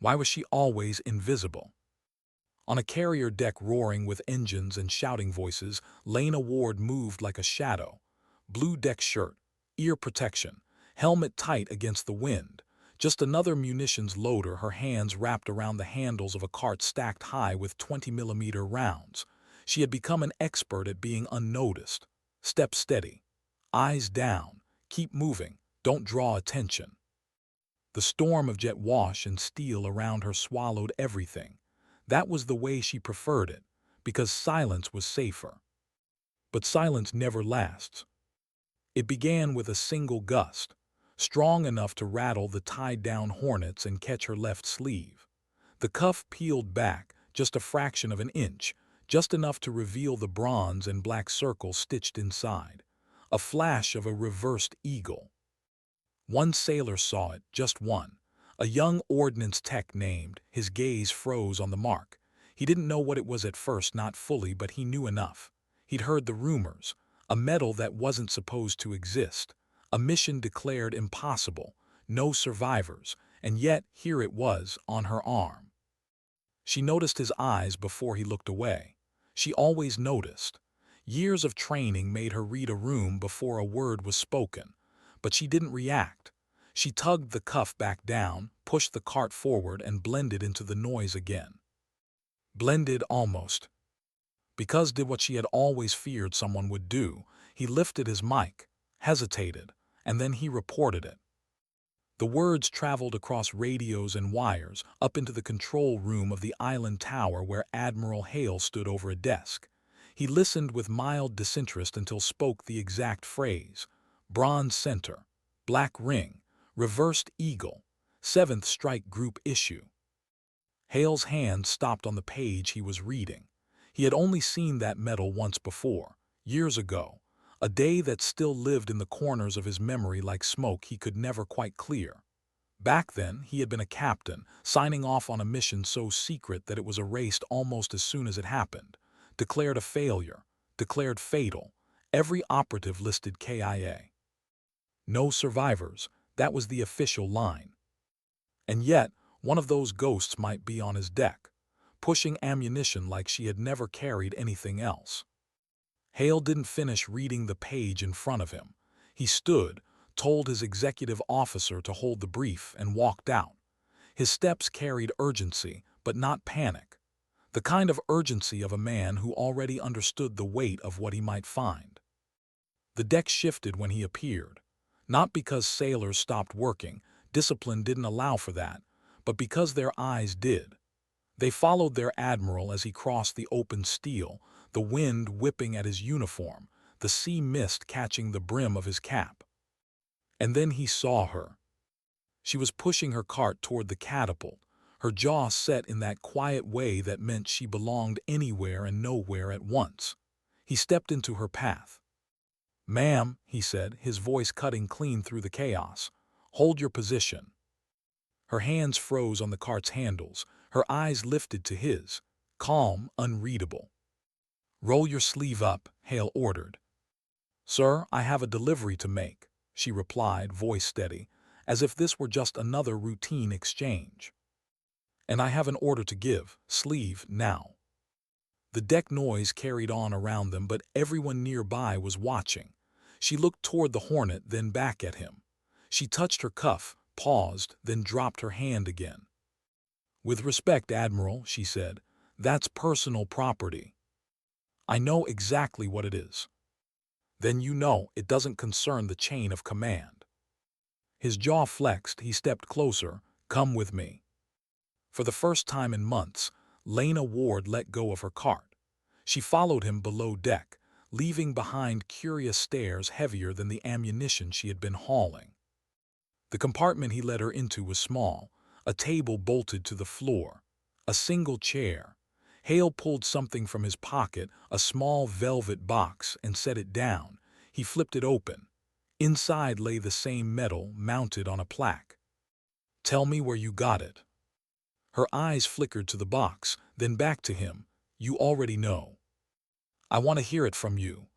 Why was she always invisible? On a carrier deck roaring with engines and shouting voices, Lena Ward moved like a shadow. Blue deck shirt, ear protection, helmet tight against the wind. Just another munitions loader, her hands wrapped around the handles of a cart stacked high with 20mm rounds. She had become an expert at being unnoticed. Step steady. Eyes down. Keep moving. Don't draw attention. The storm of jet wash and steel around her swallowed everything. That was the way she preferred it, because silence was safer. But silence never lasts. It began with a single gust, strong enough to rattle the tied-down Hornets and catch her left sleeve. The cuff peeled back, just a fraction of an inch, just enough to reveal the bronze and black circle stitched inside. A flash of a reversed eagle. One sailor saw it, just one. A young ordnance tech named. His gaze froze on the mark. He didn't know what it was at first, not fully, but he knew enough. He'd heard the rumors. A medal that wasn't supposed to exist. A mission declared impossible. No survivors. And yet, here it was, on her arm. She noticed his eyes before he looked away. She always noticed. Years of training made her read a room before a word was spoken. But she didn't react. She tugged the cuff back down, pushed the cart forward, and blended into the noise again. Blended almost. Because did what she had always feared someone would do. He lifted his mic, hesitated, and then he reported it. The words traveled across radios and wires up into the control room of the island tower where Admiral Hale stood over a desk. He listened with mild disinterest until spoke the exact phrase. Bronze center, black ring, reversed eagle, 7th strike group issue. Hale's hand stopped on the page he was reading. He had only seen that medal once before, years ago, a day that still lived in the corners of his memory like smoke he could never quite clear. Back then, he had been a captain, signing off on a mission so secret that it was erased almost as soon as it happened. Declared a failure, declared fatal. Every operative listed KIA. No survivors, that was the official line. And yet, one of those ghosts might be on his deck, pushing ammunition like she had never carried anything else. Hale didn't finish reading the page in front of him. He stood, told his executive officer to hold the brief, and walked out. His steps carried urgency, but not panic. The kind of urgency of a man who already understood the weight of what he might find. The deck shifted when he appeared. Not because sailors stopped working, discipline didn't allow for that, but because their eyes did. They followed their admiral as he crossed the open steel, the wind whipping at his uniform, the sea mist catching the brim of his cap. And then he saw her. She was pushing her cart toward the catapult, her jaw set in that quiet way that meant she belonged anywhere and nowhere at once. He stepped into her path. "Ma'am," he said, his voice cutting clean through the chaos, "hold your position." Her hands froze on the cart's handles, her eyes lifted to his, calm, unreadable. "Roll your sleeve up," Hale ordered. "Sir, I have a delivery to make," she replied, voice steady, as if this were just another routine exchange. "And I have an order to give, sleeve, now." The deck noise carried on around them, but everyone nearby was watching. She looked toward the Hornet, then back at him. She touched her cuff, paused, then dropped her hand again. "With respect, Admiral," she said, "that's personal property." "I know exactly what it is." "Then you know it doesn't concern the chain of command." His jaw flexed, he stepped closer. "Come with me." For the first time in months, Lena Ward let go of her cart. She followed him below deck, leaving behind curious stares heavier than the ammunition she had been hauling. The compartment he led her into was small, a table bolted to the floor, a single chair. Hale pulled something from his pocket, a small velvet box, and set it down. He flipped it open. Inside lay the same medal mounted on a plaque. "Tell me where you got it." Her eyes flickered to the box, then back to him. "You already know." "I want to hear it from you."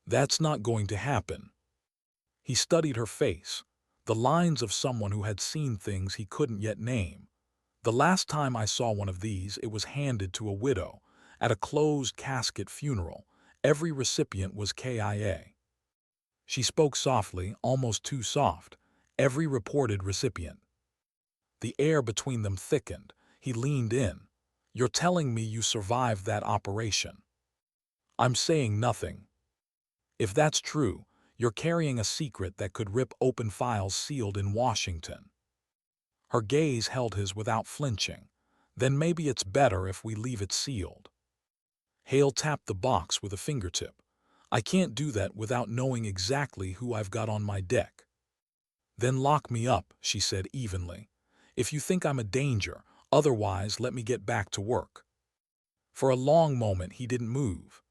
"That's not going to happen." He studied her face, the lines of someone who had seen things he couldn't yet name. The last time I saw one of these, it was handed to a widow at a closed casket funeral. Every recipient was KIA. She spoke softly, almost too soft. Every reported recipient. The air between them thickened. He leaned in. "You're telling me you survived that operation?" "I'm saying nothing. If that's true, you're carrying a secret that could rip open files sealed in Washington." Her gaze held his without flinching. "Then maybe it's better if we leave it sealed." Hale tapped the box with a fingertip. "I can't do that without knowing exactly who I've got on my deck." "Then lock me up," she said evenly. "If you think I'm a danger, otherwise let me get back to work." For a long moment he didn't move.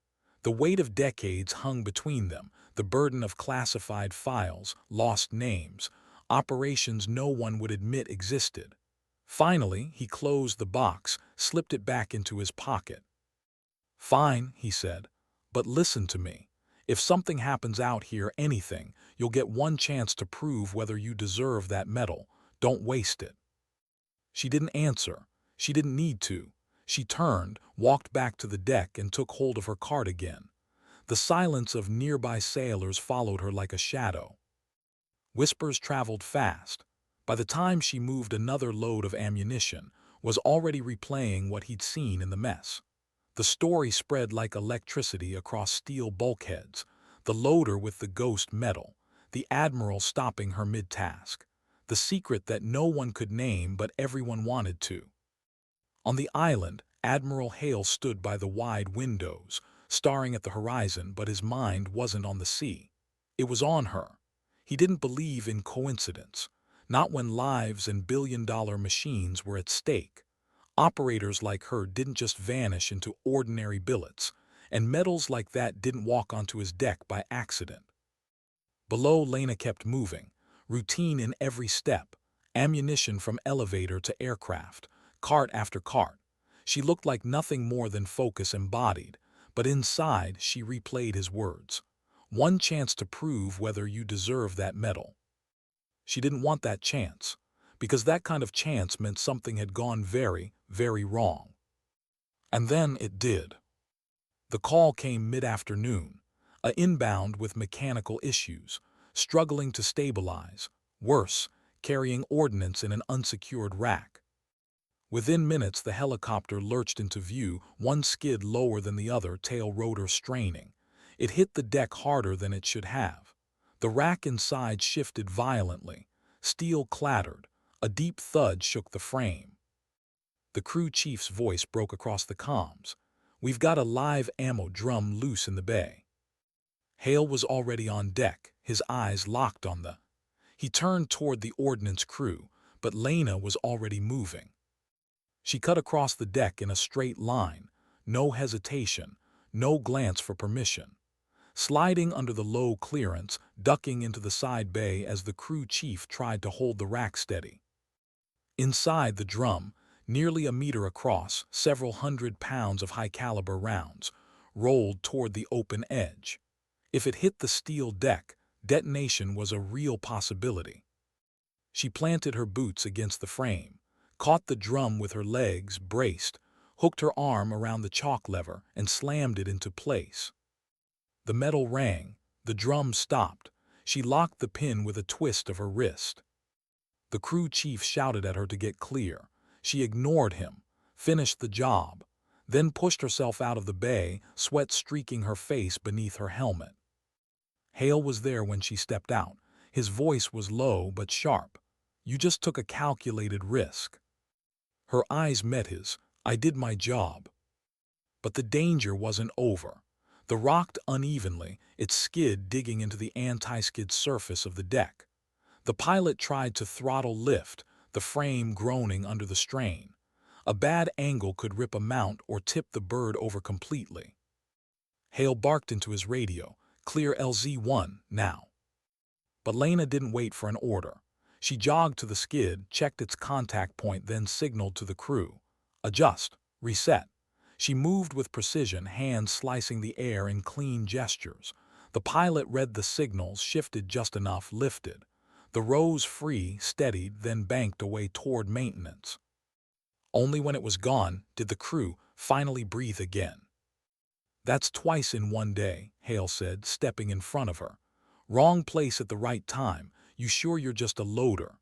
The weight of decades hung between them, the burden of classified files, lost names, operations no one would admit existed. Finally, he closed the box, slipped it back into his pocket. "Fine," he said, "but listen to me. If something happens out here, anything, you'll get one chance to prove whether you deserve that medal. Don't waste it." She didn't answer. She didn't need to. She turned, walked back to the deck, and took hold of her cart again. The silence of nearby sailors followed her like a shadow. Whispers traveled fast. By the time she moved, another load of ammunition was already replaying what he'd seen in the mess. The story spread like electricity across steel bulkheads, the loader with the ghost medal, the admiral stopping her mid-task, the secret that no one could name but everyone wanted to. On the island, Admiral Hale stood by the wide windows, staring at the horizon, but his mind wasn't on the sea. It was on her. He didn't believe in coincidence, not when lives and billion-dollar machines were at stake. Operators like her didn't just vanish into ordinary billets, and medals like that didn't walk onto his deck by accident. Below, Lena kept moving, routine in every step, ammunition from elevator to aircraft, cart after cart. She looked like nothing more than focus embodied, but inside she replayed his words. "One chance to prove whether you deserve that medal." She didn't want that chance, because that kind of chance meant something had gone very, very wrong. And then it did. The call came mid-afternoon, a inbound with mechanical issues, struggling to stabilize, worse, carrying ordnance in an unsecured rack. Within minutes, the helicopter lurched into view, one skid lower than the other, tail rotor straining. It hit the deck harder than it should have. The rack inside shifted violently. Steel clattered. A deep thud shook the frame. The crew chief's voice broke across the comms. "We've got a live ammo drum loose in the bay." Hale was already on deck, his eyes locked on the... He turned toward the ordnance crew, but Lena was already moving. She cut across the deck in a straight line, no hesitation, no glance for permission. Sliding under the low clearance, ducking into the side bay as the crew chief tried to hold the rack steady. Inside the drum, nearly a meter across, several 100 pounds of high-caliber rounds rolled toward the open edge. If it hit the steel deck, detonation was a real possibility. She planted her boots against the frame, caught the drum with her legs, braced, hooked her arm around the chalk lever, and slammed it into place. The metal rang. The drum stopped. She locked the pin with a twist of her wrist. The crew chief shouted at her to get clear. She ignored him, finished the job, then pushed herself out of the bay, sweat streaking her face beneath her helmet. Hale was there when she stepped out. His voice was low but sharp. "You just took a calculated risk." Her eyes met his. "I did my job." But the danger wasn't over. The rocked unevenly, its skid digging into the anti-skid surface of the deck. The pilot tried to throttle lift, the frame groaning under the strain. A bad angle could rip a mount or tip the bird over completely. Hale barked into his radio, "Clear LZ-1, now." But Lena didn't wait for an order. She jogged to the skid, checked its contact point, then signaled to the crew. "Adjust, reset." She moved with precision, hands slicing the air in clean gestures. The pilot read the signals, shifted just enough, lifted. The rose free, steadied, then banked away toward maintenance. Only when it was gone did the crew finally breathe again. "That's twice in one day," Hale said, stepping in front of her. "Wrong place at the right time. You sure you're just a loader?"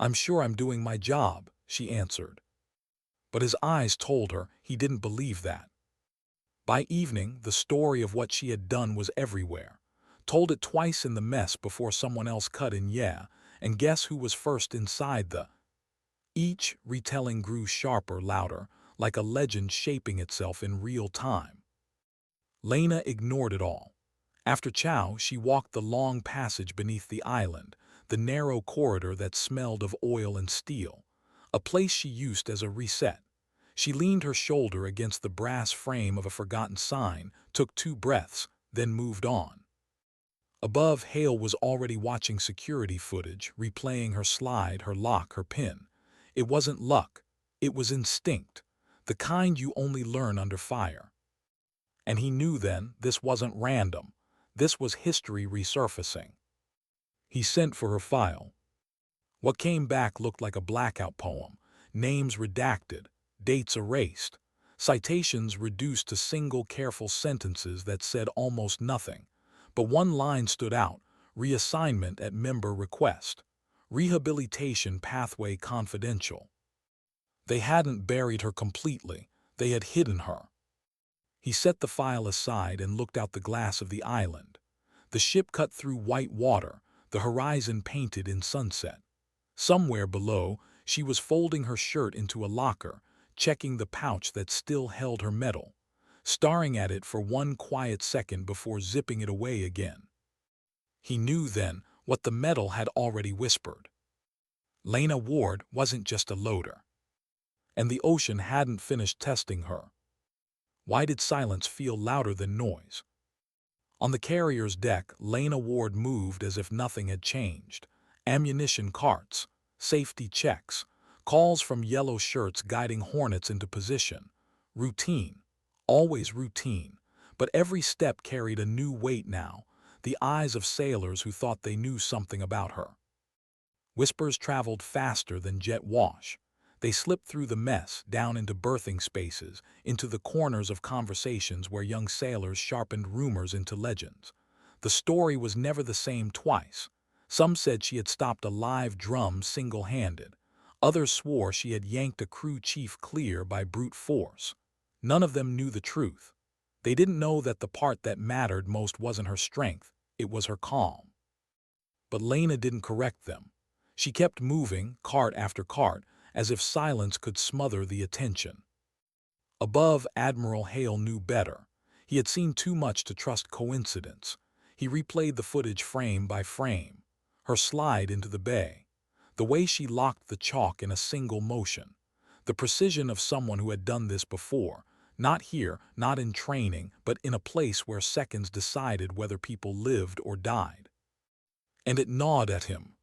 "I'm sure I'm doing my job," she answered. But his eyes told her he didn't believe that. By evening, the story of what she had done was everywhere. Told it twice in the mess before someone else cut in, yeah, and guess who was first inside the... Each retelling grew sharper, louder, like a legend shaping itself in real time. Lena ignored it all. After chow, she walked the long passage beneath the island, the narrow corridor that smelled of oil and steel, a place she used as a reset. She leaned her shoulder against the brass frame of a forgotten sign, took 2 breaths, then moved on. Above, Hale was already watching security footage, replaying her slide, her lock, her pin. It wasn't luck. It was instinct, the kind you only learn under fire. And he knew then this wasn't random. This was history resurfacing. He sent for her file. What came back looked like a blackout poem, names redacted, dates erased, citations reduced to single careful sentences that said almost nothing. But one line stood out: reassignment at member request, rehabilitation pathway confidential. They hadn't buried her completely, they had hidden her. He set the file aside and looked out the glass of the island. The ship cut through white water, the horizon painted in sunset. Somewhere below, she was folding her shirt into a locker, checking the pouch that still held her medal, staring at it for one quiet second before zipping it away again. He knew then what the medal had already whispered. Lena Ward wasn't just a loader. And the ocean hadn't finished testing her. Why did silence feel louder than noise? On the carrier's deck, Lena Ward moved as if nothing had changed. Ammunition carts, safety checks, calls from yellow shirts guiding Hornets into position. Routine, always routine, but every step carried a new weight now, the eyes of sailors who thought they knew something about her. Whispers traveled faster than jet wash. They slipped through the mess, down into berthing spaces, into the corners of conversations where young sailors sharpened rumors into legends. The story was never the same twice. Some said she had stopped a live drum single-handed. Others swore she had yanked a crew chief clear by brute force. None of them knew the truth. They didn't know that the part that mattered most wasn't her strength, it was her calm. But Lena didn't correct them. She kept moving, cart after cart, as if silence could smother the attention. Above, Admiral Hale knew better. He had seen too much to trust coincidence. He replayed the footage frame by frame. Her slide into the bay. The way she locked the chalk in a single motion. The precision of someone who had done this before. Not here, not in training, but in a place where seconds decided whether people lived or died. And it gnawed at him.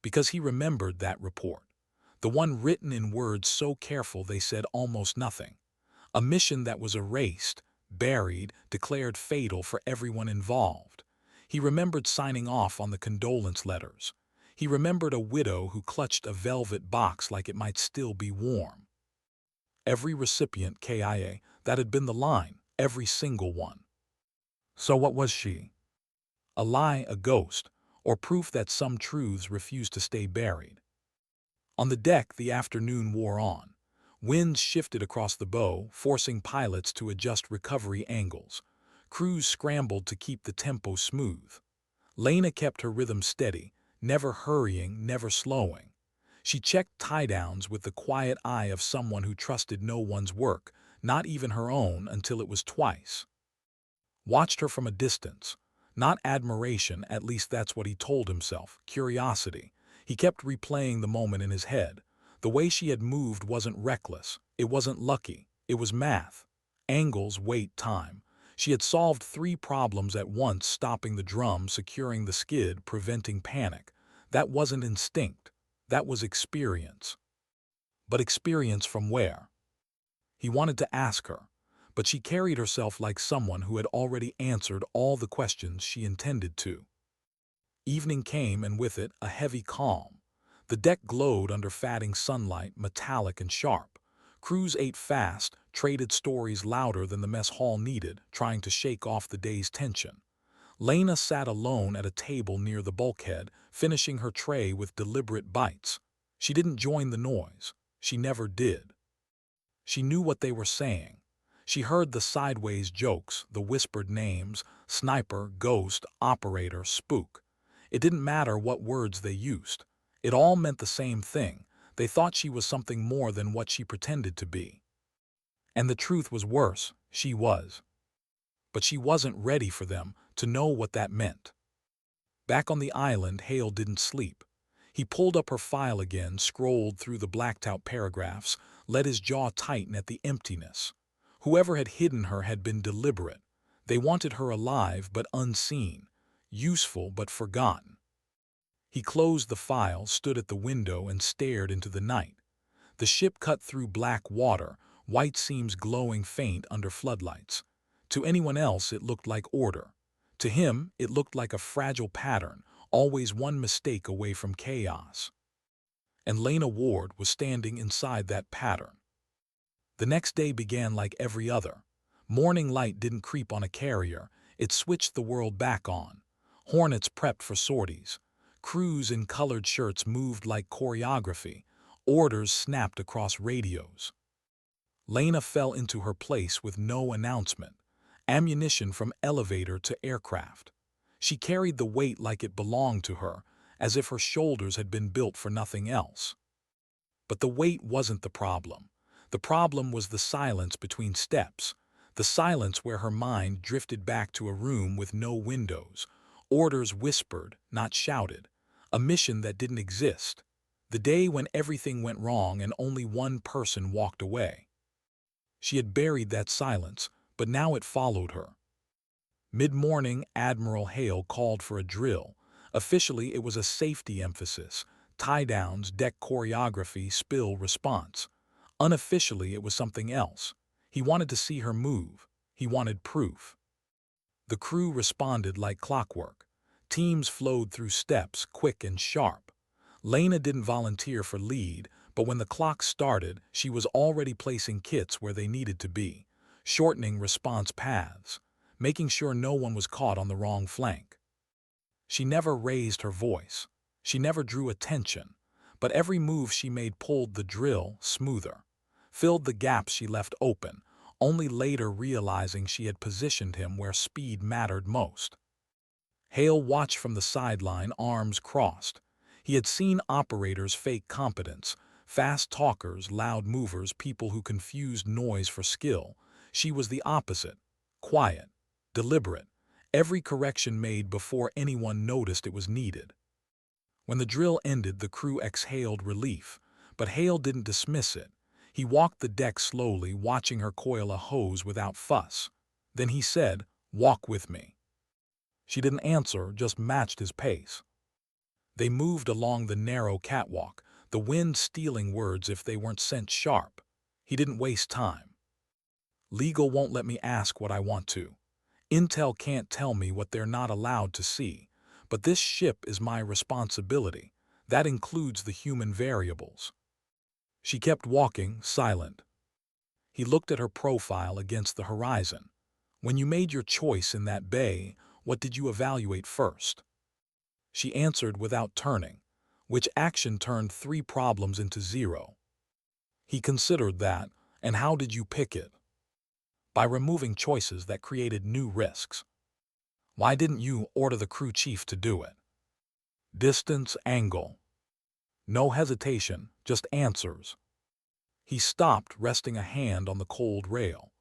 Because he remembered that report. The one written in words so careful they said almost nothing. A mission that was erased, buried, declared fatal for everyone involved. He remembered signing off on the condolence letters. He remembered a widow who clutched a velvet box like it might still be warm. Every recipient KIA, that had been the line, every single one. So what was she? A lie, a ghost, or proof that some truths refused to stay buried? On the deck, the afternoon wore on. Winds shifted across the bow, forcing pilots to adjust recovery angles. Crews scrambled to keep the tempo smooth. Lena kept her rhythm steady, never hurrying, never slowing. She checked tie-downs with the quiet eye of someone who trusted no one's work, not even her own, until it was twice. Watched her from a distance. Not admiration, at least that's what he told himself, curiosity. He kept replaying the moment in his head. The way she had moved wasn't reckless. It wasn't lucky. It was math. Angles, weight, time. She had solved 3 problems at once, stopping the drum, securing the skid, preventing panic. That wasn't instinct. That was experience. But experience from where? He wanted to ask her, but she carried herself like someone who had already answered all the questions she intended to. Evening came, and with it a heavy calm. The deck glowed under fatting sunlight, metallic and sharp. Crews ate fast, traded stories louder than the mess hall needed, trying to shake off the day's tension. Lena sat alone at a table near the bulkhead, finishing her tray with deliberate bites. She didn't join the noise. She never did. She knew what they were saying. She heard the sideways jokes, the whispered names, sniper, ghost, operator, spook. It didn't matter what words they used. It all meant the same thing. They thought she was something more than what she pretended to be. And the truth was worse, she was. But she wasn't ready for them to know what that meant. Back on the island, Hale didn't sleep. He pulled up her file again, scrolled through the blacked-out paragraphs, let his jaw tighten at the emptiness. Whoever had hidden her had been deliberate. They wanted her alive but unseen, useful but forgotten. He closed the file, stood at the window, and stared into the night. The ship cut through black water, white seams glowing faint under floodlights. To anyone else, it looked like order. To him, it looked like a fragile pattern, always one mistake away from chaos. And Lena Ward was standing inside that pattern. The next day began like every other. Morning light didn't creep on a carrier, it switched the world back on. Hornets prepped for sorties. Crews in colored shirts moved like choreography. Orders snapped across radios. Lena fell into her place with no announcement. Ammunition from elevator to aircraft. She carried the weight like it belonged to her, as if her shoulders had been built for nothing else. But the weight wasn't the problem. The problem was the silence between steps, the silence where her mind drifted back to a room with no windows, orders whispered, not shouted, a mission that didn't exist, the day when everything went wrong and only one person walked away. She had buried that silence, but now it followed her. Mid-morning, Admiral Hale called for a drill. Officially, it was a safety emphasis, tie-downs, deck choreography, spill response. Unofficially, it was something else. He wanted to see her move. He wanted proof. The crew responded like clockwork. Teams flowed through steps, quick and sharp. Lena didn't volunteer for lead, but when the clock started, she was already placing kits where they needed to be, shortening response paths, making sure no one was caught on the wrong flank. She never raised her voice. She never drew attention, but every move she made pulled the drill smoother, filled the gaps she left open, only later realizing she had positioned him where speed mattered most. Hale watched from the sideline, arms crossed. He had seen operators fake competence, fast talkers, loud movers, people who confused noise for skill. She was the opposite, quiet, deliberate, every correction made before anyone noticed it was needed. When the drill ended, the crew exhaled relief, but Hale didn't dismiss it. He walked the deck slowly, watching her coil a hose without fuss. Then he said, "Walk with me." She didn't answer, just matched his pace. They moved along the narrow catwalk, the wind stealing words if they weren't sent sharp. He didn't waste time. Legal won't let me ask what I want to. Intel can't tell me what they're not allowed to see. But this ship is my responsibility. That includes the human variables. She kept walking, silent. He looked at her profile against the horizon. When you made your choice in that bay, what did you evaluate first? She answered without turning, which action turned 3 problems into 0. He considered that, and how did you pick it? By removing choices that created new risks. Why didn't you order the crew chief to do it? Distance, angle. No hesitation, just answers. He stopped, resting a hand on the cold rail.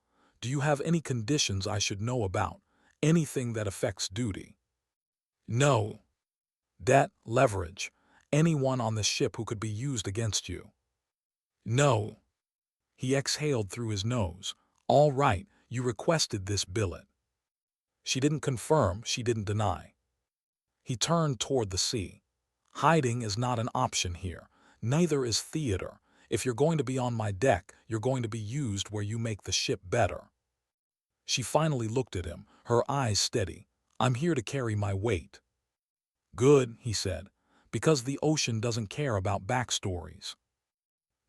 Do you have any conditions I should know about? Anything that affects duty? No. Debt, leverage, anyone on the ship who could be used against you? No. He exhaled through his nose. All right, you requested this billet. She didn't confirm, she didn't deny. He turned toward the sea. Hiding is not an option here. Neither is theater. If you're going to be on my deck, you're going to be used where you make the ship better. She finally looked at him, her eyes steady. I'm here to carry my weight. Good, he said. Because the ocean doesn't care about backstories.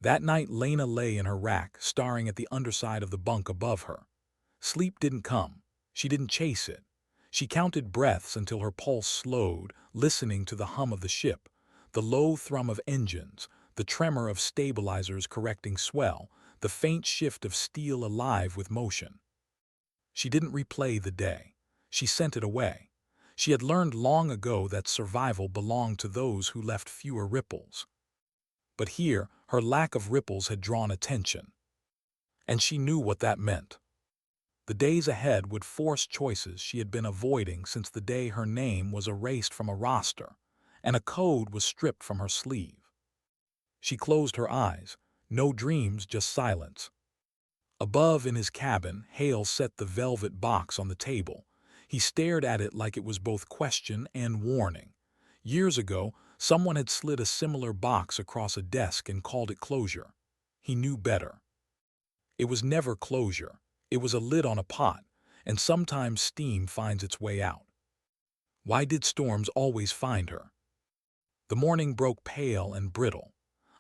That night, Lena lay in her rack, staring at the underside of the bunk above her. Sleep didn't come. She didn't chase it. She counted breaths until her pulse slowed, listening to the hum of the ship, the low thrum of engines, the tremor of stabilizers correcting swell, the faint shift of steel alive with motion. She didn't replay the day. She sent it away. She had learned long ago that survival belonged to those who left fewer ripples. But here, her lack of ripples had drawn attention. And she knew what that meant. The days ahead would force choices she had been avoiding since the day her name was erased from a roster, and a code was stripped from her sleeve. She closed her eyes. No dreams, just silence. Above in his cabin, Hale set the velvet box on the table. He stared at it like it was both question and warning. Years ago, someone had slid a similar box across a desk and called it closure. He knew better. It was never closure. It was a lid on a pot, and sometimes steam finds its way out. Why did storms always find her? The morning broke pale and brittle.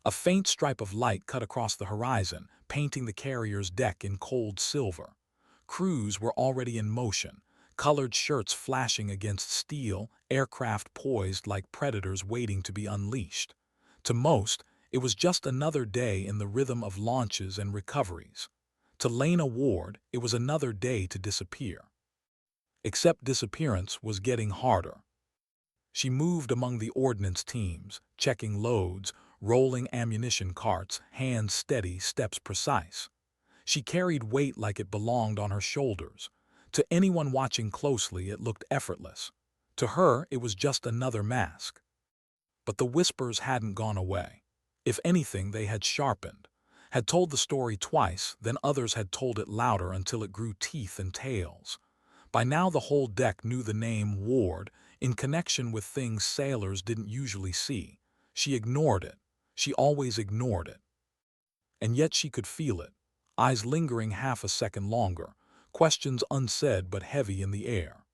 A faint stripe of light cut across the horizon, painting the carrier's deck in cold silver. Crews were already in motion, colored shirts flashing against steel, aircraft poised like predators waiting to be unleashed. To most, it was just another day in the rhythm of launches and recoveries. To Lena Ward, it was another day to disappear. Except disappearance was getting harder. She moved among the ordnance teams, checking loads, rolling ammunition carts, hands steady, steps precise. She carried weight like it belonged on her shoulders. To anyone watching closely, it looked effortless. To her, it was just another mask. But the whispers hadn't gone away. If anything, they had sharpened. Had told the story twice, then others had told it louder until it grew teeth and tails. By now the whole deck knew the name Ward, in connection with things sailors didn't usually see. She ignored it. She always ignored it. And yet she could feel it, eyes lingering half a second longer, questions unsaid but heavy in the air.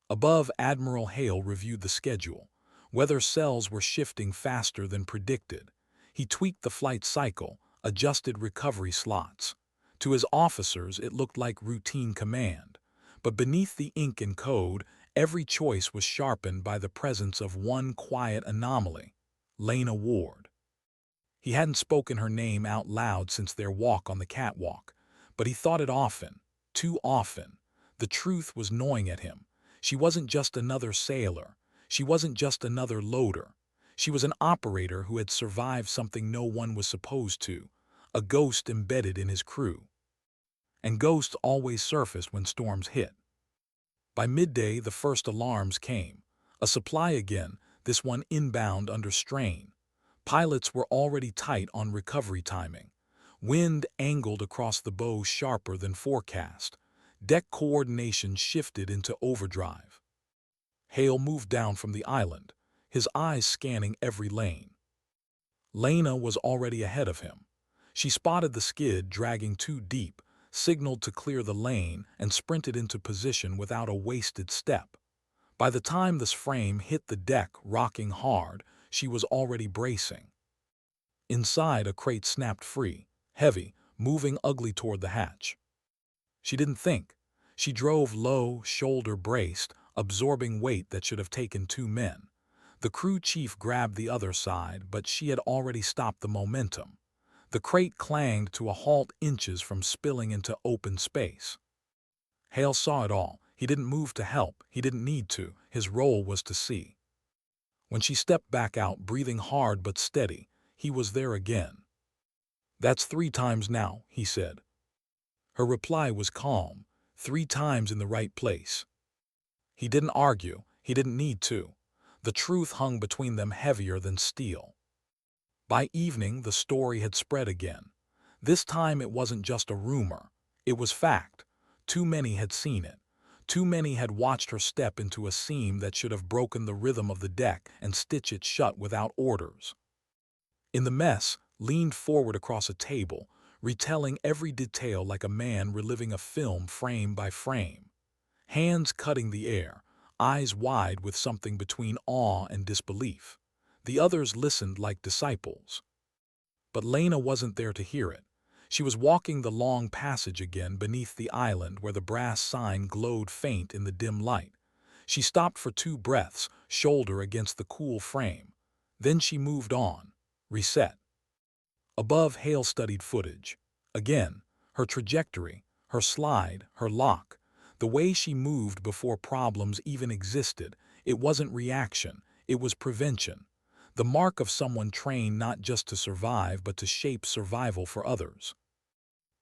Above, Admiral Hale reviewed the schedule. Weather cells were shifting faster than predicted. He tweaked the flight cycle, adjusted recovery slots. To his officers, it looked like routine command. But beneath the ink and code, every choice was sharpened by the presence of one quiet anomaly: Lena Ward. He hadn't spoken her name out loud since their walk on the catwalk, but he thought it often, too often. The truth was gnawing at him. She wasn't just another sailor. She wasn't just another loader. She was an operator who had survived something no one was supposed to, a ghost embedded in his crew. And ghosts always surfaced when storms hit. By midday, the first alarms came. A supply again, this one inbound under strain. Pilots were already tight on recovery timing. Wind angled across the bow sharper than forecast. Deck coordination shifted into overdrive. Hale moved down from the island, his eyes scanning every lane. Lena was already ahead of him. She spotted the skid dragging too deep, signaled to clear the lane, and sprinted into position without a wasted step. By the time this frame hit the deck, rocking hard, she was already bracing. Inside, a crate snapped free, heavy, moving ugly toward the hatch. She didn't think. She drove low, shoulder-braced, absorbing weight that should have taken two men. The crew chief grabbed the other side, but she had already stopped the momentum. The crate clanged to a halt inches from spilling into open space. Hale saw it all. He didn't move to help. He didn't need to. His role was to see. When she stepped back out, breathing hard but steady, he was there again. "That's 3 times now," he said. Her reply was calm, 3 times in the right place. He didn't argue. He didn't need to. The truth hung between them heavier than steel. By evening, the story had spread again. This time it wasn't just a rumor. It was fact. Too many had seen it. Too many had watched her step into a seam that should have broken the rhythm of the deck and stitch it shut without orders. In the mess, leaned forward across a table, retelling every detail like a man reliving a film frame by frame. Hands cutting the air, eyes wide with something between awe and disbelief. The others listened like disciples. But Lena wasn't there to hear it. She was walking the long passage again beneath the island where the brass sign glowed faint in the dim light. She stopped for 2 breaths, shoulder against the cool frame. Then she moved on, reset. Above hail-studied footage. Again, her trajectory, her slide, her lock. The way she moved before problems even existed. It wasn't reaction, it was prevention. The mark of someone trained not just to survive but to shape survival for others.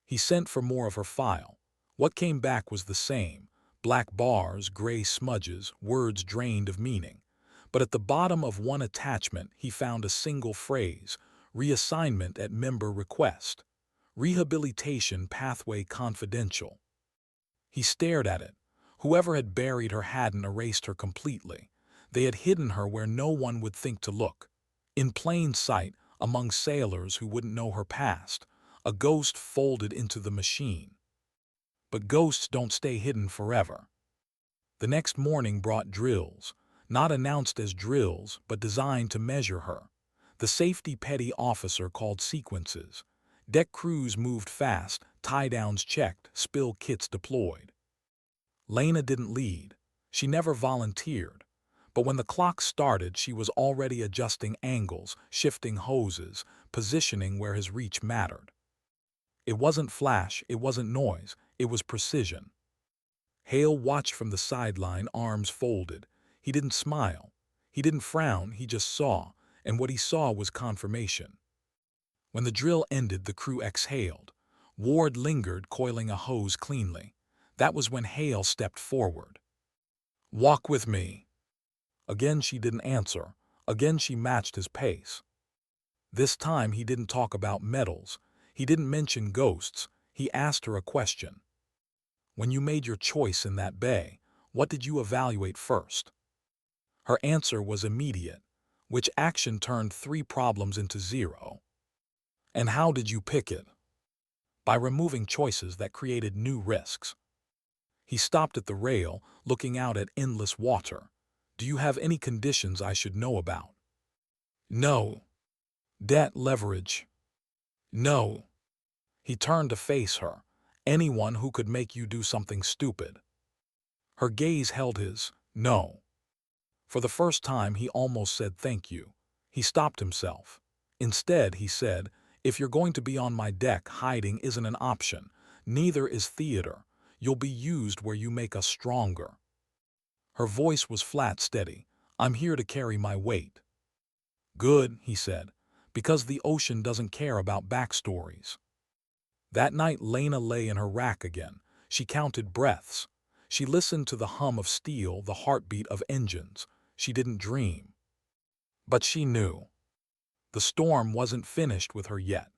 He sent for more of her file. What came back was the same: black bars, gray smudges, words drained of meaning. But at the bottom of one attachment he found a single phrase: reassignment at member request. Rehabilitation pathway confidential. He stared at it. Whoever had buried her hadn't erased her completely. They had hidden her where no one would think to look. In plain sight, among sailors who wouldn't know her past, a ghost folded into the machine. But ghosts don't stay hidden forever. The next morning brought drills, not announced as drills, but designed to measure her. The safety petty officer called sequences. Deck crews moved fast, tie-downs checked, spill kits deployed. Lena didn't lead. She never volunteered. But when the clock started, she was already adjusting angles, shifting hoses, positioning where his reach mattered. It wasn't flash, it wasn't noise, it was precision. Hale watched from the sideline, arms folded. He didn't smile. He didn't frown, he just saw, and what he saw was confirmation. When the drill ended, the crew exhaled. Ward lingered, coiling a hose cleanly. That was when Hale stepped forward. "Walk with me." Again she didn't answer. Again she matched his pace. This time he didn't talk about metals. He didn't mention ghosts. He asked her a question. "When you made your choice in that bay, what did you evaluate first?" Her answer was immediate, which action turned 3 problems into 0. "And how did you pick it?" "By removing choices that created new risks." He stopped at the rail, looking out at endless water. "Do you have any conditions I should know about?" "No." "Debt, leverage?" "No." He turned to face her. "Anyone who could make you do something stupid?" Her gaze held his. "No." For the first time he almost said thank you. He stopped himself. Instead, he said, "If you're going to be on my deck, hiding isn't an option. Neither is theater. You'll be used where you make us stronger." Her voice was flat, steady. "I'm here to carry my weight." "Good," he said, "because the ocean doesn't care about backstories." That night Lena lay in her rack again. She counted breaths. She listened to the hum of steel, the heartbeat of engines. She didn't dream. But she knew. The storm wasn't finished with her yet.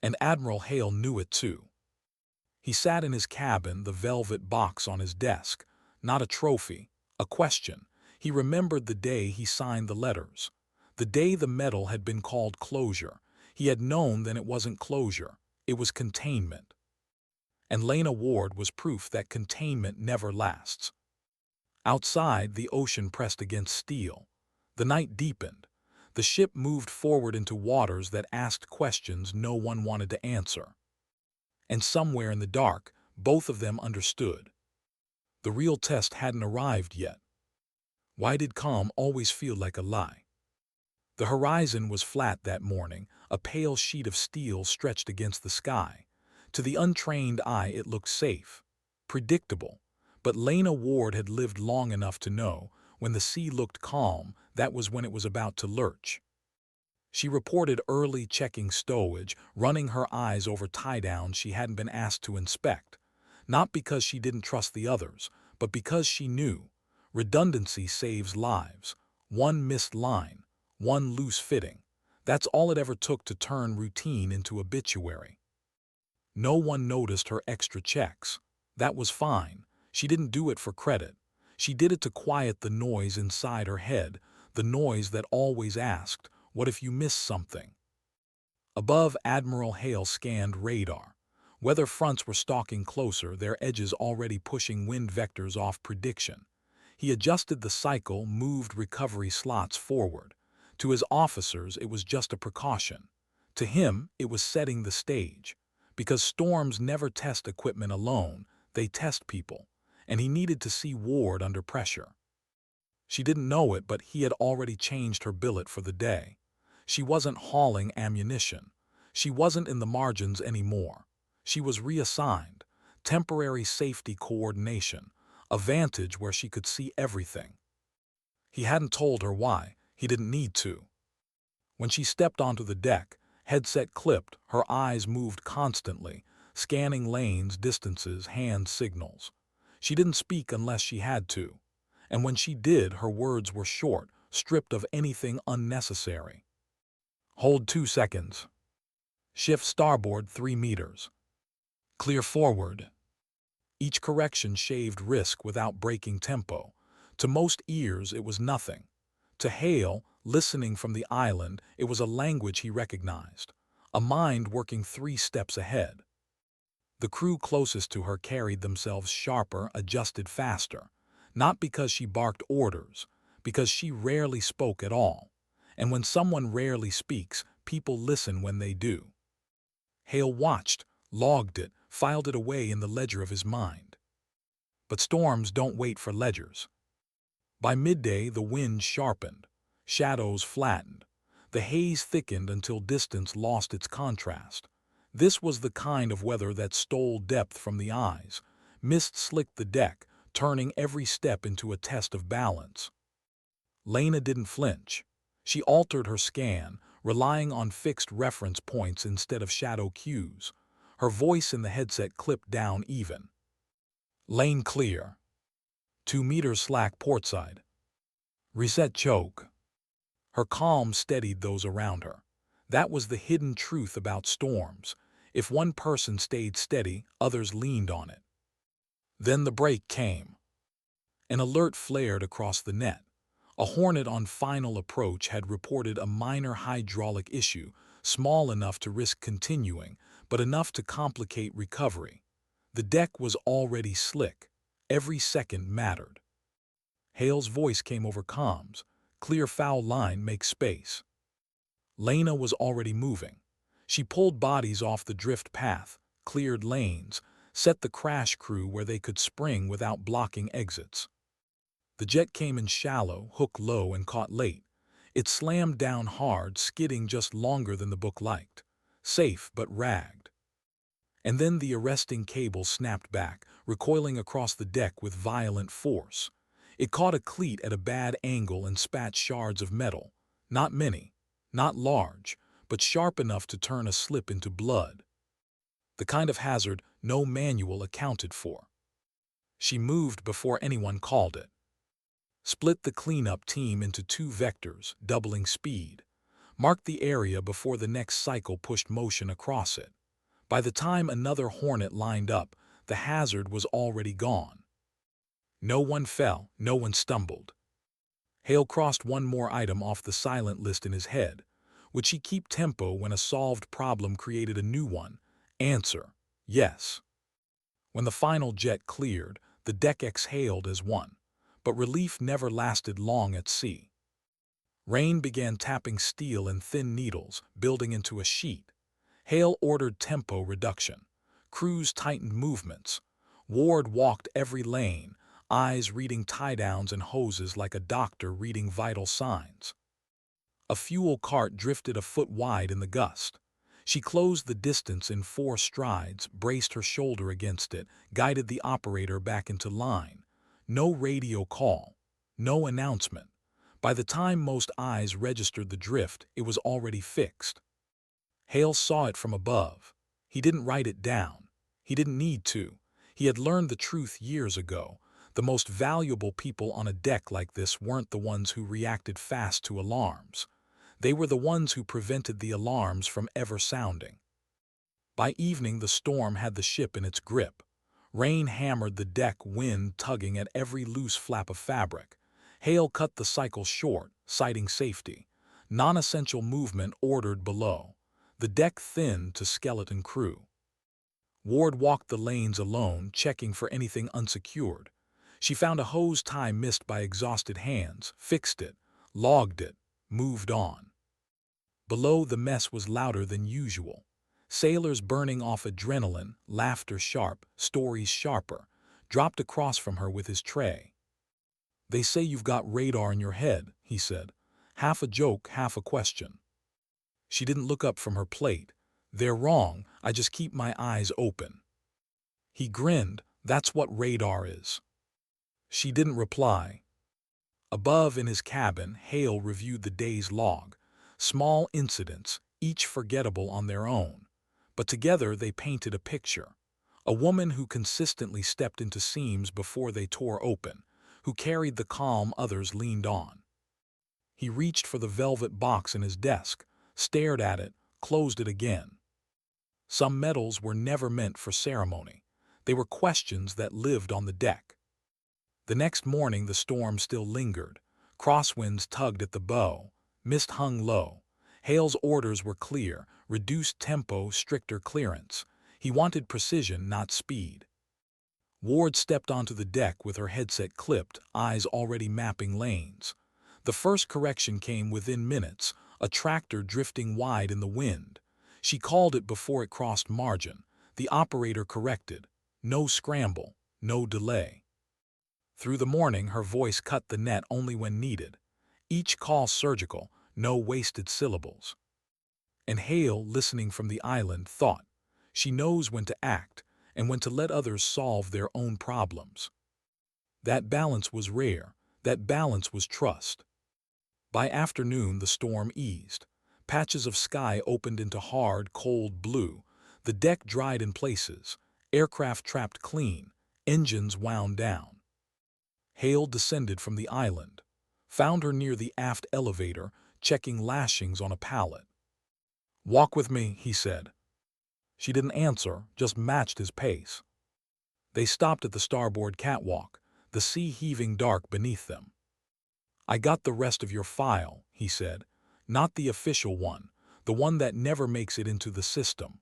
And Admiral Hale knew it too. He sat in his cabin, the velvet box on his desk. Not a trophy, a question. He remembered the day he signed the letters. The day the medal had been called closure. He had known then it wasn't closure. It was containment. And Lena Ward was proof that containment never lasts. Outside, the ocean pressed against steel. The night deepened. The ship moved forward into waters that asked questions no one wanted to answer. And somewhere in the dark, both of them understood. The real test hadn't arrived yet. Why did calm always feel like a lie? The horizon was flat that morning, a pale sheet of steel stretched against the sky. To the untrained eye it looked safe, predictable. But Lena Ward had lived long enough to know, when the sea looked calm, that was when it was about to lurch. She reported early, checking stowage, running her eyes over tie-downs she hadn't been asked to inspect. Not because she didn't trust the others, but because she knew. Redundancy saves lives. One missed line, one loose fitting. That's all it ever took to turn routine into obituary. No one noticed her extra checks. That was fine. She didn't do it for credit. She did it to quiet the noise inside her head, the noise that always asked, "What if you miss something?" Above, Admiral Hale scanned radar. Weather fronts were stalking closer, their edges already pushing wind vectors off prediction. He adjusted the cycle, moved recovery slots forward. To his officers, it was just a precaution. To him, it was setting the stage. Because storms never test equipment alone, they test people, and he needed to see Ward under pressure. She didn't know it, but he had already changed her billet for the day. She wasn't hauling ammunition. She wasn't in the margins anymore. She was reassigned. Temporary safety coordination. A vantage where she could see everything. He hadn't told her why. He didn't need to. When she stepped onto the deck, headset clipped, her eyes moved constantly, scanning lanes, distances, hand signals. She didn't speak unless she had to. And when she did, her words were short, stripped of anything unnecessary. Hold 2 seconds. Shift starboard 3 meters. Clear forward. Each correction shaved risk without breaking tempo. To most ears, it was nothing. To Hale, listening from the island, it was a language he recognized, a mind working 3 steps ahead. The crew closest to her carried themselves sharper, adjusted faster, not because she barked orders, because she rarely spoke at all. And when someone rarely speaks, people listen when they do. Hale watched, logged it, filed it away in the ledger of his mind. But storms don't wait for ledgers. By midday, the wind sharpened, shadows flattened, the haze thickened until distance lost its contrast. This was the kind of weather that stole depth from the eyes. Mist slicked the deck, turning every step into a test of balance. Lena didn't flinch. She altered her scan, relying on fixed reference points instead of shadow cues. Her voice in the headset clipped down even. Lane clear. 2 meters slack portside. Reset choke. Her calm steadied those around her. That was the hidden truth about storms. If one person stayed steady, others leaned on it. Then the break came. An alert flared across the net. A Hornet on final approach had reported a minor hydraulic issue, small enough to risk continuing, but enough to complicate recovery. The deck was already slick. Every second mattered. Hale's voice came over comms. Clear foul line, make space. Lena was already moving. She pulled bodies off the drift path, cleared lanes, set the crash crew where they could spring without blocking exits. The jet came in shallow, hook low, and caught late. It slammed down hard, skidding just longer than the book liked. Safe, but ragged. And then the arresting cable snapped back, recoiling across the deck with violent force. It caught a cleat at a bad angle and spat shards of metal. Not many, not large, but sharp enough to turn a slip into blood. The kind of hazard no manual accounted for. She moved before anyone called it. Split the cleanup team into 2 vectors, doubling speed. Marked the area before the next cycle pushed motion across it. By the time another Hornet lined up, the hazard was already gone. No one fell, no one stumbled. Hale crossed one more item off the silent list in his head. Would she keep tempo when a solved problem created a new one? Answer: yes. When the final jet cleared, the deck exhaled as one. But relief never lasted long at sea. Rain began tapping steel in thin needles, building into a sheet. Hale ordered tempo reduction. Crews tightened movements. Ward walked every lane, eyes reading tie-downs and hoses like a doctor reading vital signs. A fuel cart drifted a foot wide in the gust. She closed the distance in 4 strides, braced her shoulder against it, guided the operator back into line. No radio call, no announcement. By the time most eyes registered the drift, it was already fixed. Hale saw it from above. He didn't write it down. He didn't need to. He had learned the truth years ago. The most valuable people on a deck like this weren't the ones who reacted fast to alarms. They were the ones who prevented the alarms from ever sounding. By evening, the storm had the ship in its grip. Rain hammered the deck, wind tugging at every loose flap of fabric. Hale cut the cycle short, citing safety. Non-essential movement ordered below. The deck thinned to skeleton crew. Ward walked the lanes alone, checking for anything unsecured. She found a hose tie missed by exhausted hands, fixed it, logged it, moved on. Below, the mess was louder than usual. Sailors burning off adrenaline, laughter sharp, stories sharper, dropped across from her with his tray. "They say you've got radar in your head," he said. Half a joke, half a question. She didn't look up from her plate. "They're wrong, I just keep my eyes open." He grinned. "That's what radar is." She didn't reply. Above in his cabin, Hale reviewed the day's log. Small incidents, each forgettable on their own. But together they painted a picture. A woman who consistently stepped into seams before they tore open, who carried the calm others leaned on. He reached for the velvet box in his desk, stared at it, closed it again. Some medals were never meant for ceremony. They were questions that lived on the deck. The next morning the storm still lingered. Crosswinds tugged at the bow. Mist hung low. Hale's orders were clear: reduced tempo, stricter clearance. He wanted precision, not speed. Ward stepped onto the deck with her headset clipped, eyes already mapping lanes. The first correction came within minutes, a tractor drifting wide in the wind. She called it before it crossed margin. The operator corrected. No scramble, no delay. Through the morning her voice cut the net only when needed. Each call surgical, no wasted syllables. And Hale, listening from the island, thought, she knows when to act and when to let others solve their own problems. That balance was rare. That balance was trust. By afternoon the storm eased. Patches of sky opened into hard, cold blue. The deck dried in places. Aircraft trapped clean. Engines wound down. Hale descended from the island, found her near the aft elevator, checking lashings on a pallet. "Walk with me," he said. She didn't answer, just matched his pace. They stopped at the starboard catwalk, the sea heaving dark beneath them. "I got the rest of your file," he said. "Not the official one, the one that never makes it into the system."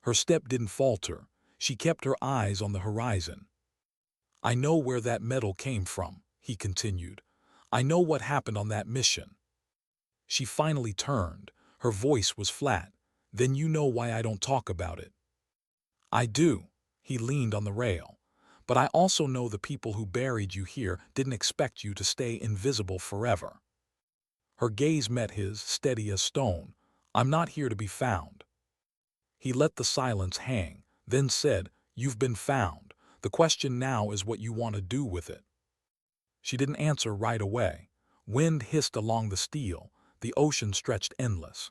Her step didn't falter. She kept her eyes on the horizon. "I know where that medal came from," he continued. "I know what happened on that mission." She finally turned. Her voice was flat. "Then you know why I don't talk about it." "I do." He leaned on the rail. "But I also know the people who buried you here didn't expect you to stay invisible forever." Her gaze met his, steady as stone. "I'm not here to be found." He let the silence hang, then said, "You've been found. The question now is what you want to do with it." She didn't answer right away. Wind hissed along the steel. The ocean stretched endless.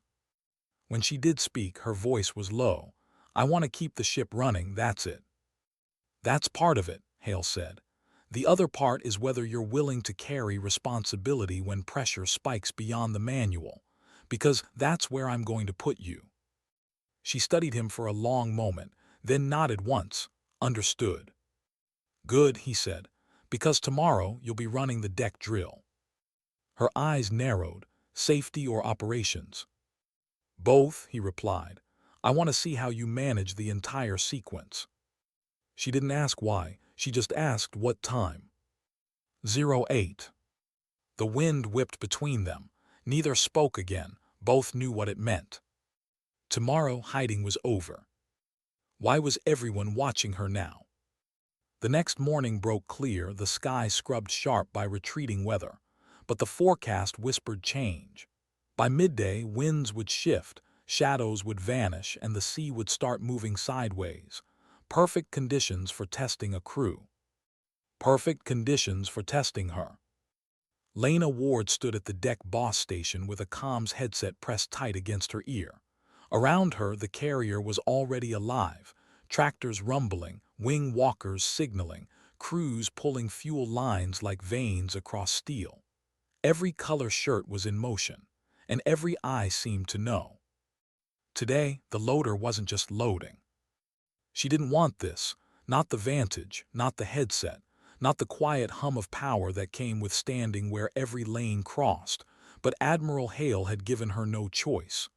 When she did speak, her voice was low. "I want to keep the ship running, that's it." "That's part of it," Hale said. "The other part is whether you're willing to carry responsibility when pressure spikes beyond the manual, because that's where I'm going to put you." She studied him for a long moment, then nodded once. "Understood." "Good," he said, "because tomorrow you'll be running the deck drill." Her eyes narrowed. "Safety or operations?" "Both," he replied. "I want to see how you manage the entire sequence." She didn't ask why. She just asked what time. 08. The wind whipped between them. Neither spoke again. Both knew what it meant. Tomorrow hiding was over. Why was everyone watching her now? The next morning broke clear, the sky scrubbed sharp by retreating weather. But the forecast whispered change. By midday, winds would shift, shadows would vanish, and the sea would start moving sideways. Perfect conditions for testing a crew. Perfect conditions for testing her. Lena Ward stood at the deck boss station with a comms headset pressed tight against her ear. Around her, the carrier was already alive. Tractors rumbling, wing walkers signaling, crews pulling fuel lines like veins across steel. Every color shirt was in motion, and every eye seemed to know. Today, the loader wasn't just loading. She didn't want this, not the vantage, not the headset, not the quiet hum of power that came with standing where every lane crossed, but Admiral Hale had given her no choice.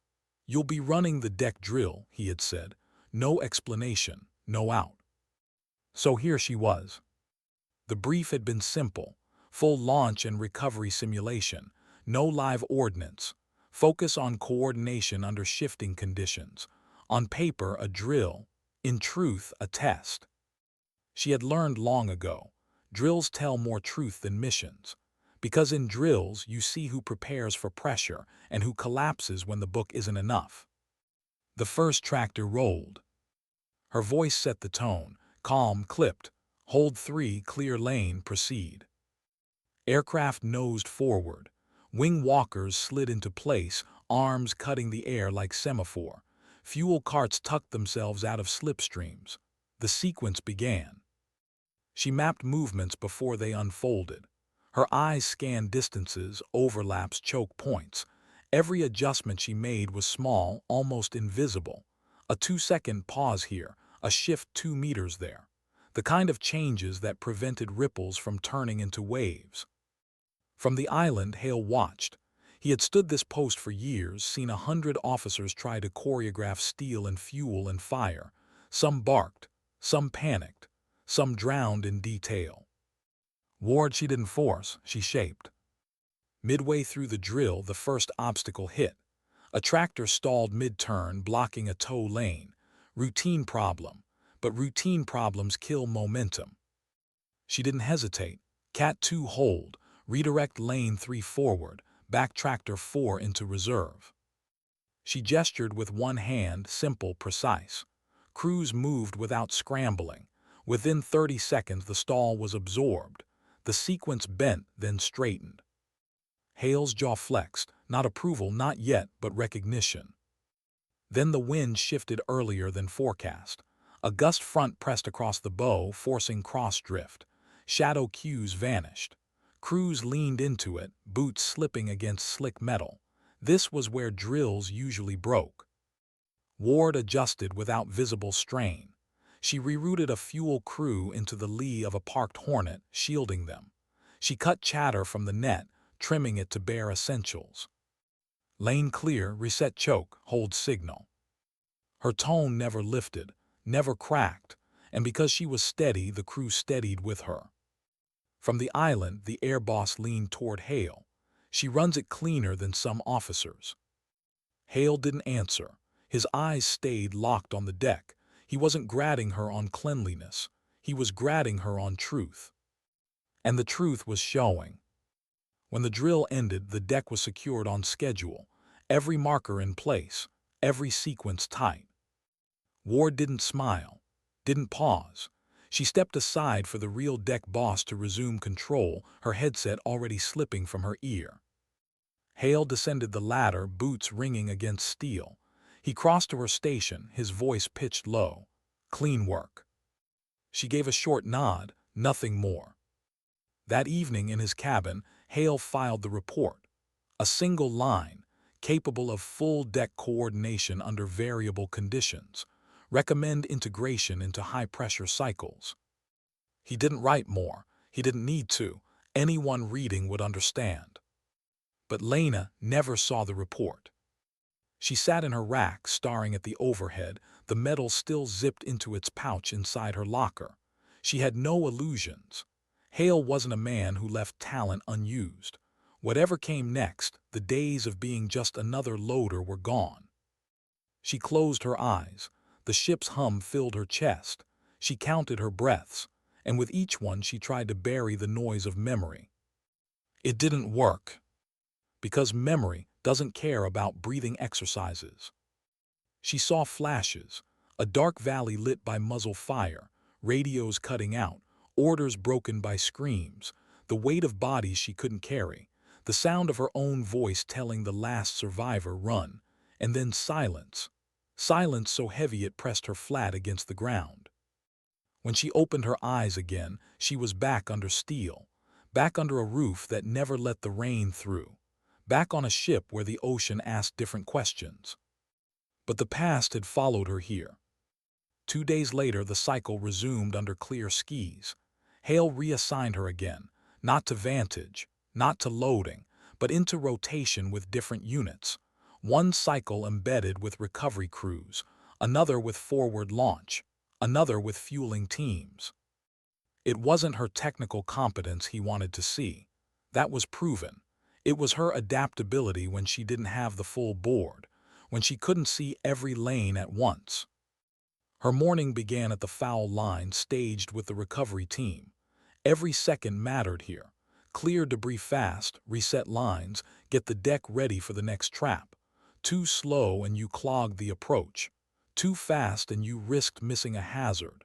"You'll be running the deck drill," he had said. No explanation, no out. So here she was. The brief had been simple: full launch and recovery simulation. No live ordnance. Focus on coordination under shifting conditions. On paper, a drill. In truth, a test. She had learned long ago. Drills tell more truth than missions. Because in drills, you see who prepares for pressure and who collapses when the book isn't enough. The first tractor rolled. Her voice set the tone. Calm, clipped. Hold 3, clear lane, proceed. Aircraft nosed forward. Wing walkers slid into place, arms cutting the air like semaphore. Fuel carts tucked themselves out of slipstreams. The sequence began. She mapped movements before they unfolded. Her eyes scanned distances, overlaps, choke points. Every adjustment she made was small, almost invisible. A 2-second pause here, a shift 2 meters there. The kind of changes that prevented ripples from turning into waves. From the island, Hale watched. He had stood this post for years, seen 100 officers try to choreograph steel and fuel and fire. Some barked, some panicked, some drowned in detail. Ward she didn't force, she shaped. Midway through the drill, the first obstacle hit. A tractor stalled mid-turn, blocking a tow lane. Routine problem, but routine problems kill momentum. She didn't hesitate. Cat 2 hold, redirect lane 3 forward, back tractor 4 into reserve. She gestured with one hand, simple, precise. Crews moved without scrambling. Within 30 seconds, the stall was absorbed. The sequence bent, then straightened. Hale's jaw flexed, not approval, not yet, but recognition. Then the wind shifted earlier than forecast. A gust front pressed across the bow, forcing cross-drift. Shadow cues vanished. Crews leaned into it, boots slipping against slick metal. This was where drills usually broke. Ward adjusted without visible strain. She rerouted a fuel crew into the lee of a parked Hornet, shielding them. She cut chatter from the net, trimming it to bare essentials. Lane clear, reset choke, hold signal. Her tone never lifted, never cracked, and because she was steady, the crew steadied with her. From the island, the air boss leaned toward Hale. She runs it cleaner than some officers. Hale didn't answer. His eyes stayed locked on the deck. He wasn't grading her on cleanliness. He was grading her on truth. And the truth was showing. When the drill ended, the deck was secured on schedule. Every marker in place, every sequence tight. Ward didn't smile, didn't pause. She stepped aside for the real deck boss to resume control, her headset already slipping from her ear. Hale descended the ladder, boots ringing against steel. He crossed to her station, his voice pitched low. Clean work. She gave a short nod, nothing more. That evening in his cabin, Hale filed the report. A single line, capable of full deck coordination under variable conditions. Recommend integration into high-pressure cycles. He didn't write more. He didn't need to. Anyone reading would understand. But Lena never saw the report. She sat in her rack, staring at the overhead, the metal still zipped into its pouch inside her locker. She had no illusions. Hale wasn't a man who left talent unused. Whatever came next, the days of being just another loader were gone. She closed her eyes. The ship's hum filled her chest. She counted her breaths, and with each one she tried to bury the noise of memory. It didn't work. Because memory doesn't care about breathing exercises. She saw flashes, a dark valley lit by muzzle fire, radios cutting out, orders broken by screams, the weight of bodies she couldn't carry, the sound of her own voice telling the last survivor run, and then silence. Silence so heavy it pressed her flat against the ground. When she opened her eyes again, she was back under steel, back under a roof that never let the rain through, back on a ship where the ocean asked different questions. But the past had followed her here. 2 days later, the cycle resumed under clear skies. Hale reassigned her again, not to vantage, not to loading, but into rotation with different units. One cycle embedded with recovery crews, another with forward launch, another with fueling teams. It wasn't her technical competence he wanted to see. That was proven. It was her adaptability when she didn't have the full board, when she couldn't see every lane at once. Her morning began at the foul line staged with the recovery team. Every second mattered here. Clear debris fast, reset lines, get the deck ready for the next trap. Too slow and you clogged the approach. Too fast and you risked missing a hazard.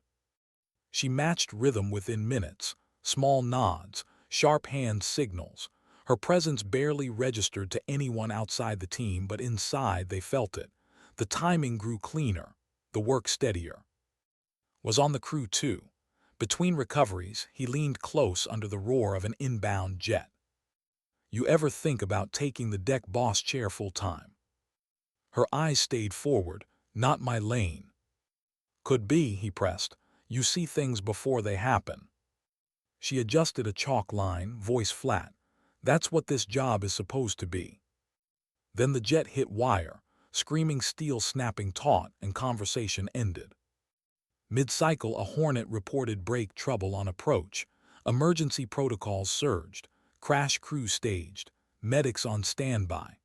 She matched rhythm within minutes, small nods, sharp hand signals. Her presence barely registered to anyone outside the team, but inside they felt it. The timing grew cleaner, the work steadier. Was on the crew too. Between recoveries, he leaned close under the roar of an inbound jet. You ever think about taking the deck boss chair full time? Her eyes stayed forward, not my lane. Could be, he pressed. You see things before they happen. She adjusted a chalk line, voice flat. That's what this job is supposed to be. Then the jet hit wire, screaming steel snapping taut, and conversation ended. Mid-cycle, a Hornet reported brake trouble on approach. Emergency protocols surged. Crash crew staged. Medics on standby.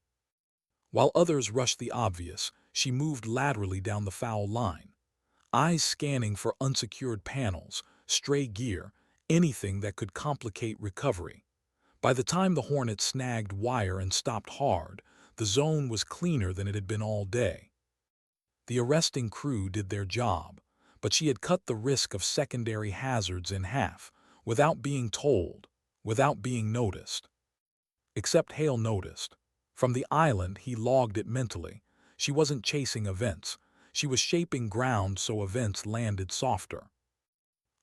While others rushed the obvious, she moved laterally down the foul line. Eyes scanning for unsecured panels, stray gear, anything that could complicate recovery. By the time the Hornet snagged wire and stopped hard, the zone was cleaner than it had been all day. The arresting crew did their job, but she had cut the risk of secondary hazards in half, without being told, without being noticed. Except Hale noticed. From the island, he logged it mentally. She wasn't chasing events. She was shaping ground so events landed softer.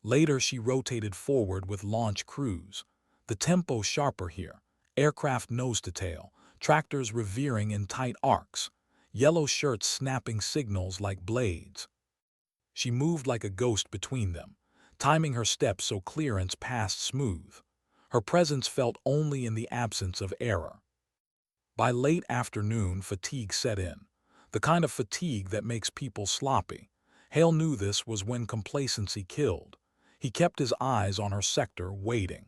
Later, she rotated forward with launch crews. The tempo sharper here. Aircraft nose to tail, tractors revering in tight arcs, yellow shirts snapping signals like blades. She moved like a ghost between them, timing her steps so clearance passed smooth. Her presence felt only in the absence of error. By late afternoon, fatigue set in, the kind of fatigue that makes people sloppy. Hale knew this was when complacency killed. He kept his eyes on her sector, waiting.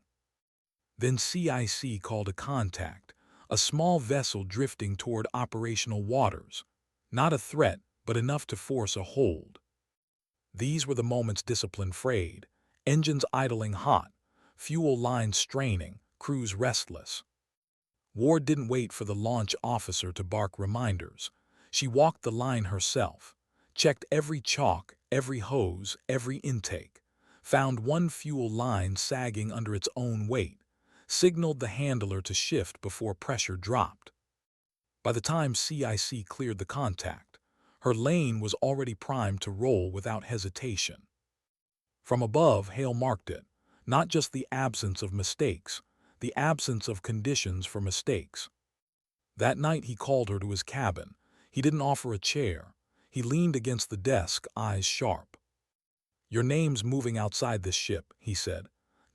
Then CIC called a contact, a small vessel drifting toward operational waters. Not a threat, but enough to force a hold. These were the moments discipline frayed, engines idling hot, fuel lines straining, crews restless. Ward didn't wait for the launch officer to bark reminders. She walked the line herself, checked every chalk, every hose, every intake, found one fuel line sagging under its own weight, signaled the handler to shift before pressure dropped. By the time CIC cleared the contact, her lane was already primed to roll without hesitation. From above, Hale marked it, not just the absence of mistakes, the absence of conditions for mistakes. That night he called her to his cabin. He didn't offer a chair. He leaned against the desk, eyes sharp. Your name's moving outside this ship, he said.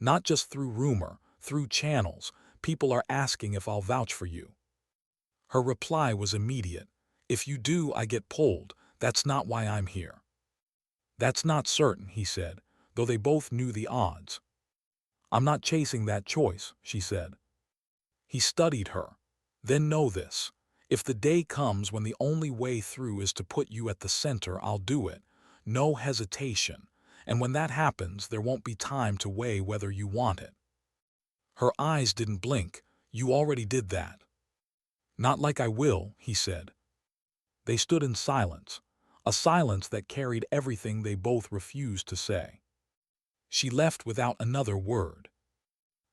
Not just through rumor, through channels. People are asking if I'll vouch for you. Her reply was immediate. If you do, I get pulled. That's not why I'm here. That's not certain, he said, though they both knew the odds. I'm not chasing that choice, she said. He studied her. Then know this. If the day comes when the only way through is to put you at the center, I'll do it. No hesitation. And when that happens, there won't be time to weigh whether you want it. Her eyes didn't blink. You already did that. Not like I will, he said. They stood in silence, a silence that carried everything they both refused to say. She left without another word.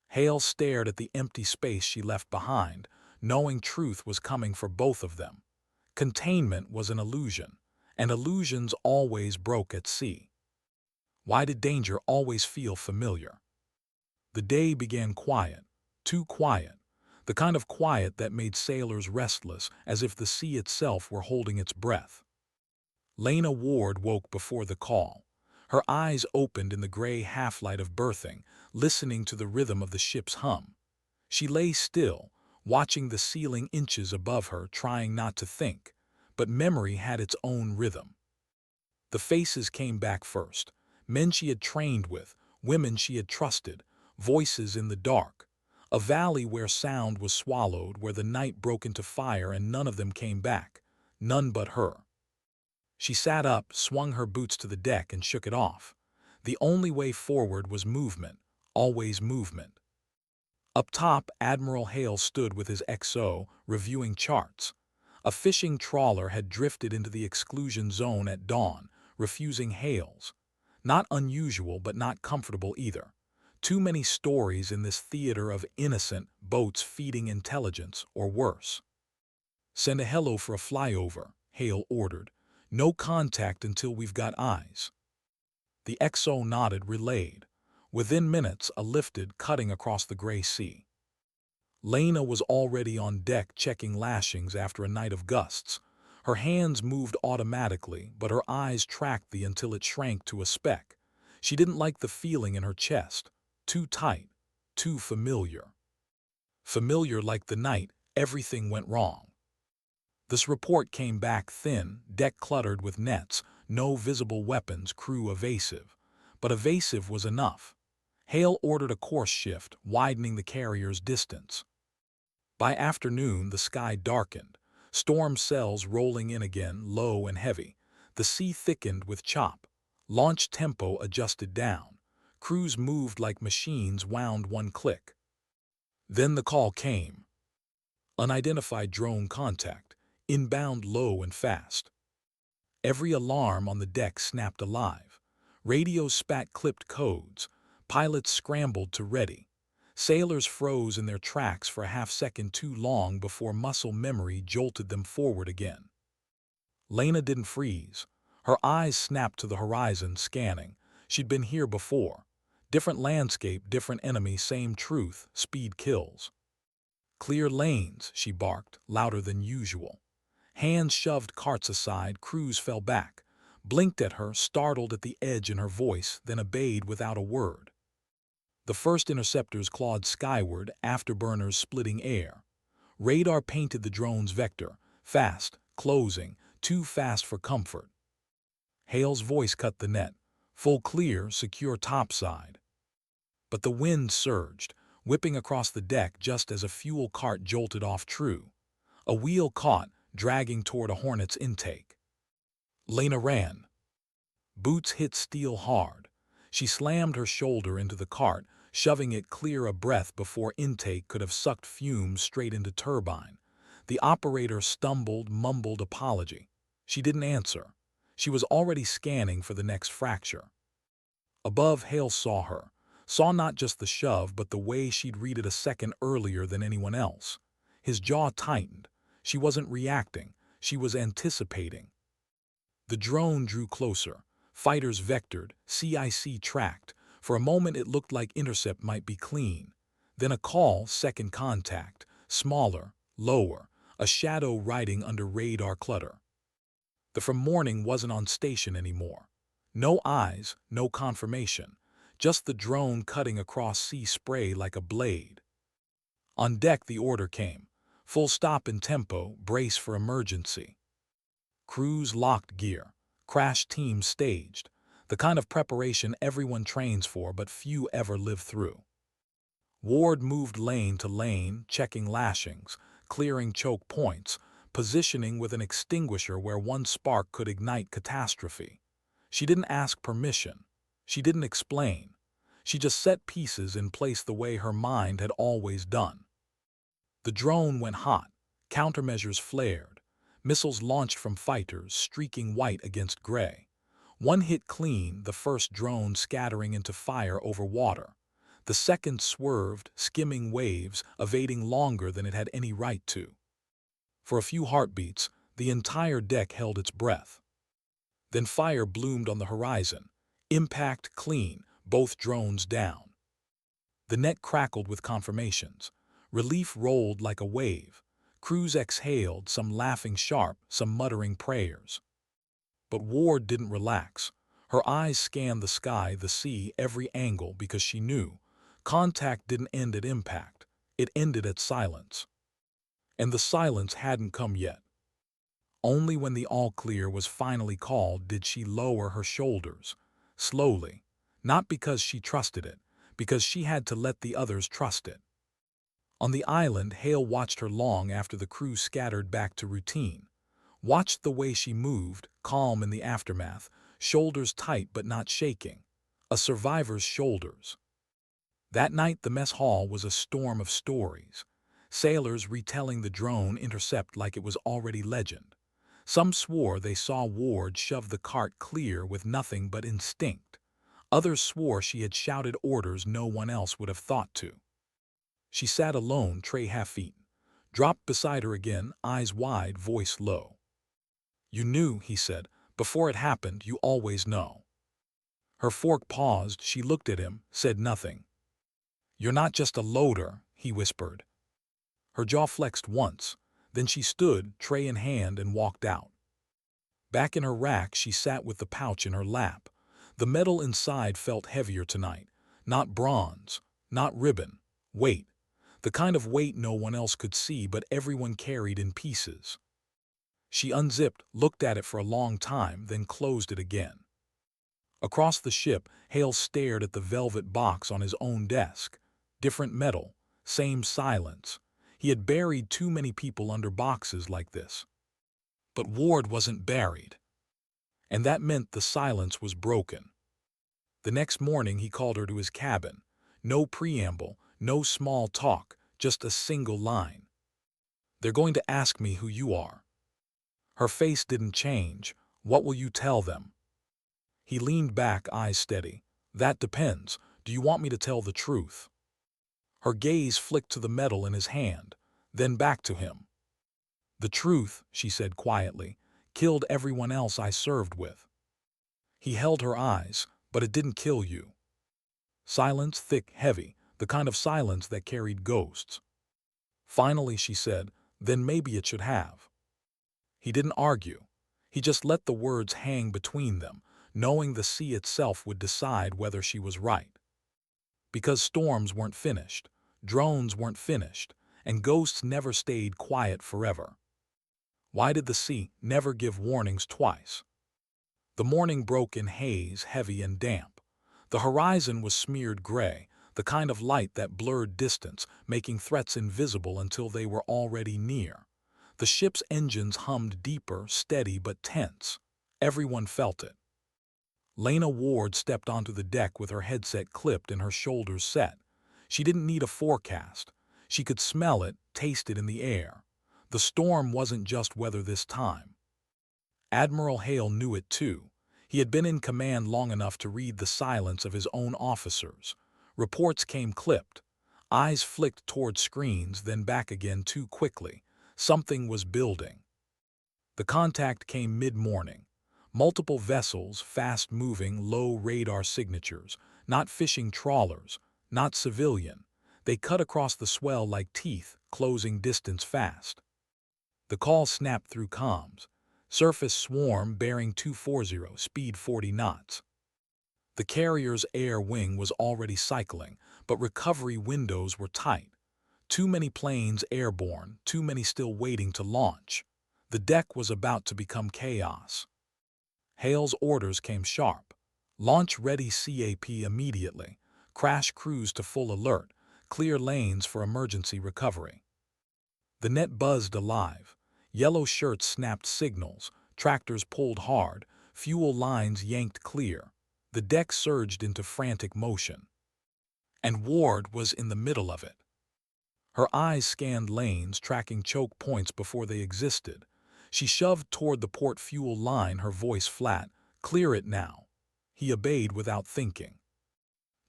Hale stared at the empty space she left behind, knowing truth was coming for both of them. Containment was an illusion, and illusions always broke at sea. Why did danger always feel familiar? The day began quiet, too quiet, the kind of quiet that made sailors restless, as if the sea itself were holding its breath. Lena Ward woke before the call. Her eyes opened in the gray half-light of berthing, listening to the rhythm of the ship's hum. She lay still, watching the ceiling inches above her, trying not to think, but memory had its own rhythm. The faces came back first, men she had trained with, women she had trusted, voices in the dark. A valley where sound was swallowed, where the night broke into fire and none of them came back. None but her. She sat up, swung her boots to the deck and shook it off. The only way forward was movement, always movement. Up top, Admiral Hale stood with his XO, reviewing charts. A fishing trawler had drifted into the exclusion zone at dawn, refusing hails. Not unusual, but not comfortable either. Too many stories in this theater of innocent boats feeding intelligence, or worse. "Send a helo for a flyover," Hale ordered. "No contact until we've got eyes." The XO nodded, relayed. Within minutes, a lifted, cutting across the gray sea. Lena was already on deck checking lashings after a night of gusts. Her hands moved automatically, but her eyes tracked the until it shrank to a speck. She didn't like the feeling in her chest. Too tight, too familiar. Familiar like the night everything went wrong. This report came back thin, deck cluttered with nets, no visible weapons, crew evasive. But evasive was enough. Hale ordered a course shift, widening the carrier's distance. By afternoon, the sky darkened. Storm cells rolling in again, low and heavy. The sea thickened with chop. Launch tempo adjusted down. Crews moved like machines wound one click. Then the call came. Unidentified drone contact, inbound low and fast. Every alarm on the deck snapped alive. Radios spat clipped codes. Pilots scrambled to ready. Sailors froze in their tracks for a half-second too long before muscle memory jolted them forward again. Lena didn't freeze. Her eyes snapped to the horizon, scanning. She'd been here before. Different landscape, different enemy, same truth: speed kills. "Clear lanes," she barked, louder than usual. Hands shoved carts aside, crews fell back. Blinked at her, startled at the edge in her voice, then obeyed without a word. The first interceptors clawed skyward, afterburners splitting air. Radar painted the drone's vector, fast, closing, too fast for comfort. Hale's voice cut the net. Full clear, secure topside. But the wind surged, whipping across the deck just as a fuel cart jolted off true. A wheel caught, dragging toward a Hornets intake. Lena ran. Boots hit steel hard. She slammed her shoulder into the cart, shoving it clear a breath before intake could have sucked fumes straight into turbine. The operator stumbled, mumbled apology. She didn't answer. She was already scanning for the next fracture. Above, Hale saw her. Saw not just the shove, but the way she'd read it a second earlier than anyone else. His jaw tightened. She wasn't reacting. She was anticipating. The drone drew closer. Fighters vectored, CIC tracked. For a moment it looked like intercept might be clean. Then a call, second contact. Smaller, lower, a shadow riding under radar clutter. The from morning wasn't on station anymore. No eyes, no confirmation. Just the drone cutting across sea spray like a blade. On deck the order came. Full stop in tempo, brace for emergency. Crews locked gear. Crash teams staged. The kind of preparation everyone trains for but few ever live through. Ward moved lane to lane, checking lashings, clearing choke points, positioning with an extinguisher where one spark could ignite catastrophe. She didn't ask permission. She didn't explain. She just set pieces in place the way her mind had always done. The drone went hot. Countermeasures flared. Missiles launched from fighters, streaking white against gray. One hit clean, the first drone scattering into fire over water. The second swerved, skimming waves, evading longer than it had any right to. For a few heartbeats, the entire deck held its breath. Then fire bloomed on the horizon. Impact clean, both drones down. The net crackled with confirmations. Relief rolled like a wave. Crews exhaled, some laughing sharp, some muttering prayers. But Ward didn't relax. Her eyes scanned the sky, the sea, every angle, because she knew. Contact didn't end at impact. It ended at silence. And the silence hadn't come yet. Only when the all-clear was finally called did she lower her shoulders. Slowly. Not because she trusted it, because she had to let the others trust it. On the island, Hale watched her long after the crew scattered back to routine. Watched the way she moved, calm in the aftermath, shoulders tight but not shaking. A survivor's shoulders. That night the mess hall was a storm of stories. Sailors retelling the drone intercept like it was already legend. Some swore they saw Ward shove the cart clear with nothing but instinct. Others swore she had shouted orders no one else would have thought to. She sat alone, tray half-eaten. Dropped beside her again, eyes wide, voice low. "You knew," he said. "Before it happened, you always know." Her fork paused, she looked at him, said nothing. "You're not just a loader," he whispered. Her jaw flexed once, then she stood, tray in hand, and walked out. Back in her rack, she sat with the pouch in her lap. The metal inside felt heavier tonight. Not bronze, not ribbon. Weight. The kind of weight no one else could see but everyone carried in pieces. She unzipped, looked at it for a long time, then closed it again. Across the ship, Hale stared at the velvet box on his own desk. Different metal, same silence. He had buried too many people under boxes like this. But Ward wasn't buried. And that meant the silence was broken. The next morning he called her to his cabin. No preamble, no small talk, just a single line. "They're going to ask me who you are." Her face didn't change. "What will you tell them?" He leaned back, eyes steady. "That depends. Do you want me to tell the truth?" Her gaze flicked to the metal in his hand, then back to him. "The truth," she said quietly, "killed everyone else I served with." He held her eyes. "But it didn't kill you." Silence, thick, heavy, the kind of silence that carried ghosts. Finally she said, "Then maybe it should have." He didn't argue. He just let the words hang between them, knowing the sea itself would decide whether she was right. Because storms weren't finished, drones weren't finished, and ghosts never stayed quiet forever. Why did the sea never give warnings twice? The morning broke in haze, heavy and damp. The horizon was smeared gray, the kind of light that blurred distance, making threats invisible until they were already near. The ship's engines hummed deeper, steady but tense. Everyone felt it. Lena Ward stepped onto the deck with her headset clipped and her shoulders set. She didn't need a forecast. She could smell it, taste it in the air. The storm wasn't just weather this time. Admiral Hale knew it too. He had been in command long enough to read the silence of his own officers. Reports came clipped. Eyes flicked toward screens, then back again too quickly. Something was building. The contact came mid-morning. Multiple vessels, fast-moving, low radar signatures. Not fishing trawlers, not civilian. They cut across the swell like teeth, closing distance fast. The call snapped through comms. Surface swarm bearing 240, speed 40 knots. The carrier's air wing was already cycling, but recovery windows were tight. Too many planes airborne, too many still waiting to launch. The deck was about to become chaos. Hale's orders came sharp. Launch ready CAP immediately. Crash crews to full alert. Clear lanes for emergency recovery. The net buzzed alive. Yellow shirts snapped signals. Tractors pulled hard. Fuel lines yanked clear. The deck surged into frantic motion. And Ward was in the middle of it. Her eyes scanned lanes, tracking choke points before they existed. She shoved toward the port fuel line, her voice flat. "Clear it now." He obeyed without thinking.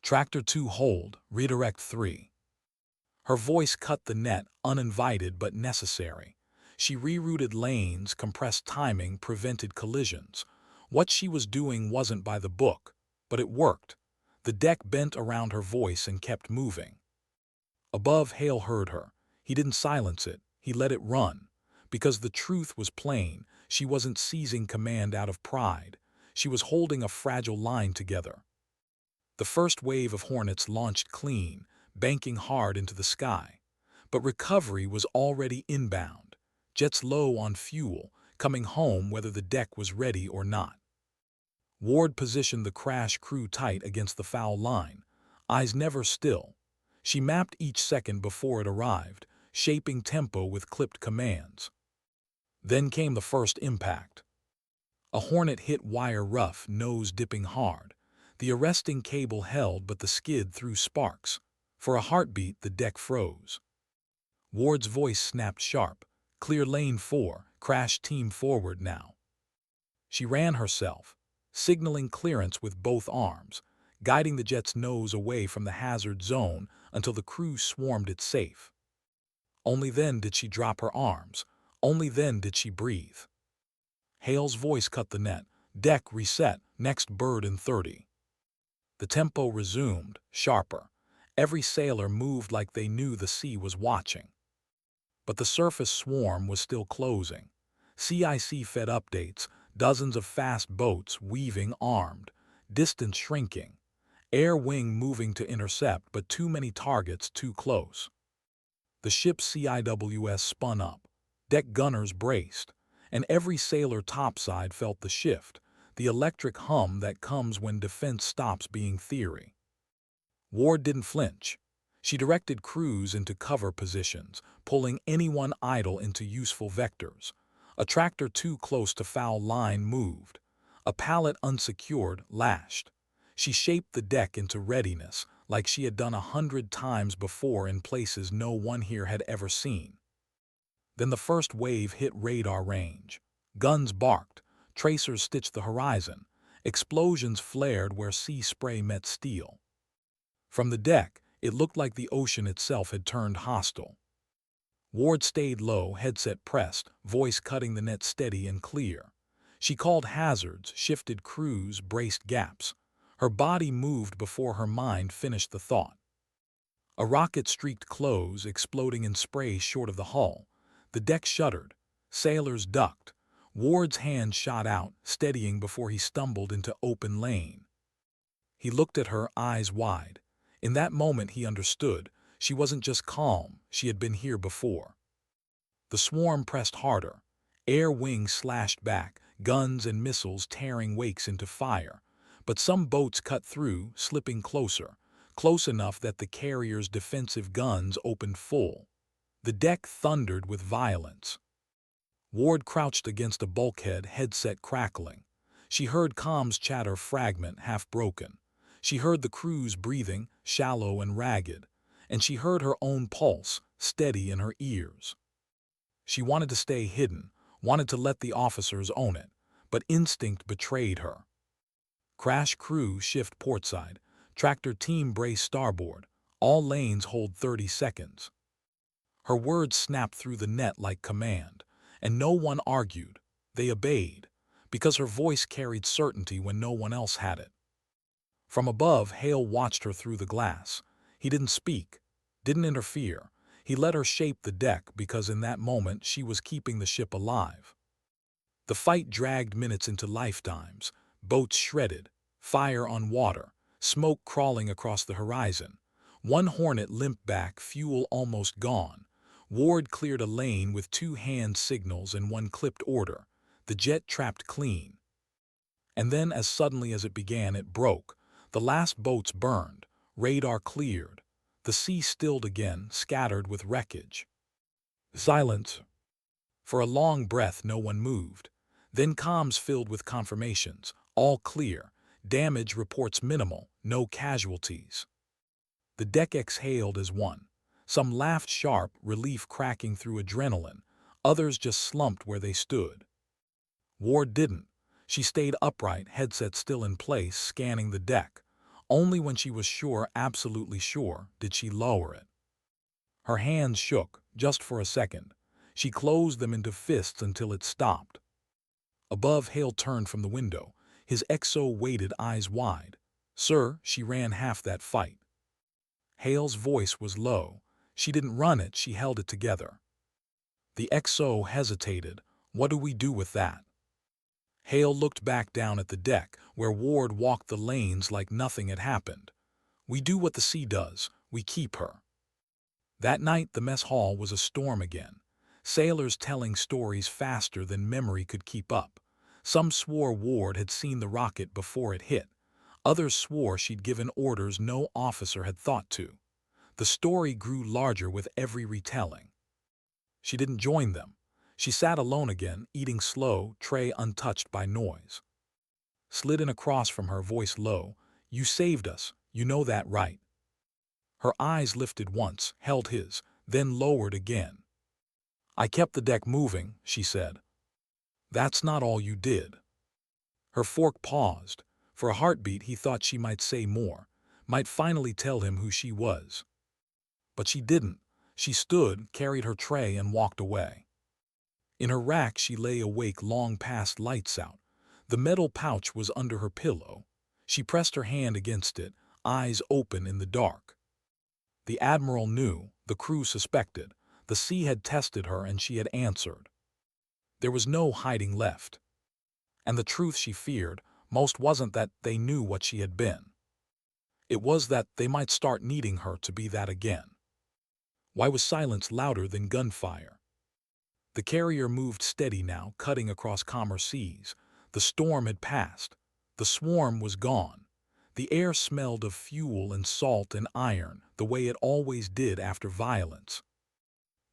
"Tractor 2 hold, redirect 3. Her voice cut the net, uninvited but necessary. She rerouted lanes, compressed timing, prevented collisions. What she was doing wasn't by the book, but it worked. The deck bent around her voice and kept moving. Above, Hale heard her. He didn't silence it, he let it run. Because the truth was plain, she wasn't seizing command out of pride. She was holding a fragile line together. The first wave of Hornets launched clean, banking hard into the sky. But recovery was already inbound. Jets low on fuel, coming home whether the deck was ready or not. Ward positioned the crash crew tight against the foul line. Eyes never still. She mapped each second before it arrived, shaping tempo with clipped commands. Then came the first impact. A Hornet hit wire rough, nose dipping hard. The arresting cable held, but the skid threw sparks. For a heartbeat, the deck froze. Ward's voice snapped sharp. "Clear lane 4, crash team forward now." She ran herself, signaling clearance with both arms, guiding the jet's nose away from the hazard zone until the crew swarmed it safe. Only then did she drop her arms. Only then did she breathe. Hale's voice cut the net. "Deck reset, next bird in 30. The tempo resumed, sharper. Every sailor moved like they knew the sea was watching. But the surface swarm was still closing. CIC-fed updates, dozens of fast boats weaving armed, distance shrinking, air wing moving to intercept, but too many targets too close. The ship's CIWS spun up, deck gunners braced, and every sailor topside felt the shift, the electric hum that comes when defense stops being theory. Ward didn't flinch. She directed crews into cover positions, pulling anyone idle into useful vectors. A tractor too close to foul line moved. A pallet unsecured lashed. She shaped the deck into readiness, like she had done 100 times before in places no one here had ever seen. Then the first wave hit radar range. Guns barked. Tracers stitched the horizon. Explosions flared where sea spray met steel. From the deck, it looked like the ocean itself had turned hostile. Ward stayed low, headset pressed, voice cutting the net steady and clear. She called hazards, shifted crews, braced gaps. Her body moved before her mind finished the thought. A rocket streaked close, exploding in spray short of the hull. The deck shuddered. Sailors ducked. Ward's hand shot out, steadying before he stumbled into open lane. He looked at her, eyes wide. In that moment he understood. She wasn't just calm, she had been here before. The swarm pressed harder. Air wings slashed back, guns and missiles tearing wakes into fire. But some boats cut through, slipping closer, close enough that the carrier's defensive guns opened full. The deck thundered with violence. Ward crouched against a bulkhead, headset crackling. She heard comms chatter fragment, half broken. She heard the crew's breathing, shallow and ragged. And she heard her own pulse, steady in her ears. She wanted to stay hidden, wanted to let the officers own it, but instinct betrayed her. Crash crew shift portside, tractor team brace starboard, all lanes hold 30 seconds. Her words snapped through the net like command, and no one argued. They obeyed, because her voice carried certainty when no one else had it. From above, Hale watched her through the glass. He didn't speak, didn't interfere. He let her shape the deck because in that moment she was keeping the ship alive. The fight dragged minutes into lifetimes, boats shredded, fire on water, smoke crawling across the horizon. One Hornet limped back, fuel almost gone. Ward cleared a lane with 2 hand signals and 1 clipped order. The jet trapped clean. And then, as suddenly as it began, it broke. The last boats burned. Radar cleared. The sea stilled again, scattered with wreckage. Silence. For a long breath, no one moved. Then comms filled with confirmations. All clear. Damage reports minimal. No casualties. The deck exhaled as one. Some laughed sharp, relief cracking through adrenaline. Others just slumped where they stood. Ward didn't. She stayed upright, headset still in place, scanning the deck. Only when she was sure, absolutely sure, did she lower it. Her hands shook, just for a second. She closed them into fists until it stopped. Above, Hale turned from the window, his XO-weighted eyes wide. "Sir," she ran half that fight. Hale's voice was low. She didn't run it, she held it together. The XO hesitated. "What do we do with that?" Hale looked back down at the deck, where Ward walked the lanes like nothing had happened. "We do what the sea does. We keep her." That night, the mess hall was a storm again. Sailors telling stories faster than memory could keep up. Some swore Ward had seen the rocket before it hit. Others swore she'd given orders no officer had thought to. The story grew larger with every retelling. She didn't join them. She sat alone again, eating slow, tray untouched by noise. Slid in across from her, voice low. "You saved us, you know that, right?" Her eyes lifted once, held his, then lowered again. "I kept the deck moving," she said. "That's not all you did." Her fork paused. For a heartbeat he thought she might say more, might finally tell him who she was. But she didn't. She stood, carried her tray, and walked away. In her rack she lay awake long past lights out. The metal pouch was under her pillow. She pressed her hand against it, eyes open in the dark. The Admiral knew, the crew suspected. The sea had tested her and she had answered. There was no hiding left. And the truth she feared most wasn't that they knew what she had been. It was that they might start needing her to be that again. Why was silence louder than gunfire? The carrier moved steady now, cutting across calmer seas. The storm had passed. The swarm was gone. The air smelled of fuel and salt and iron, the way it always did after violence.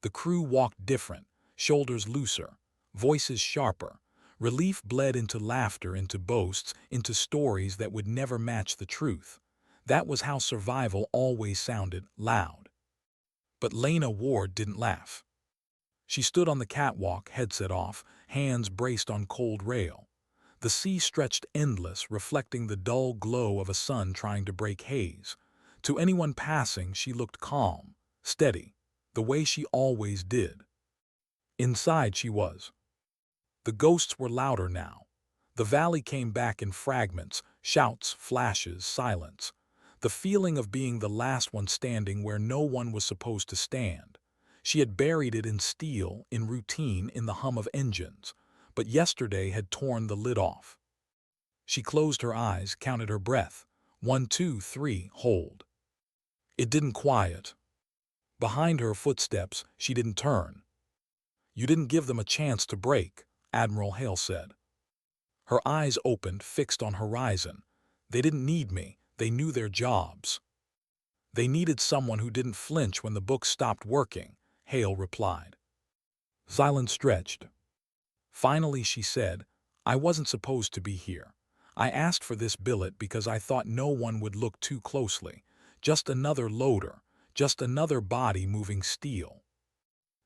The crew walked different, shoulders looser, voices sharper. Relief bled into laughter, into boasts, into stories that would never match the truth. That was how survival always sounded, loud. But Lena Ward didn't laugh. She stood on the catwalk, headset off, hands braced on cold rail. The sea stretched endless, reflecting the dull glow of a sun trying to break haze. To anyone passing, she looked calm, steady, the way she always did. Inside she was. The ghosts were louder now. The valley came back in fragments, shouts, flashes, silence. The feeling of being the last one standing where no one was supposed to stand. She had buried it in steel, in routine, in the hum of engines. But yesterday had torn the lid off. She closed her eyes, counted her breath. 1, 2, 3, hold. It didn't quiet. Behind her footsteps, she didn't turn. "You didn't give them a chance to break," Admiral Hale said. Her eyes opened, fixed on horizon. "They didn't need me. They knew their jobs." "They needed someone who didn't flinch when the book stopped working," Hale replied. Silence stretched. Finally she said, "I wasn't supposed to be here. I asked for this billet because I thought no one would look too closely. Just another loader, just another body moving steel."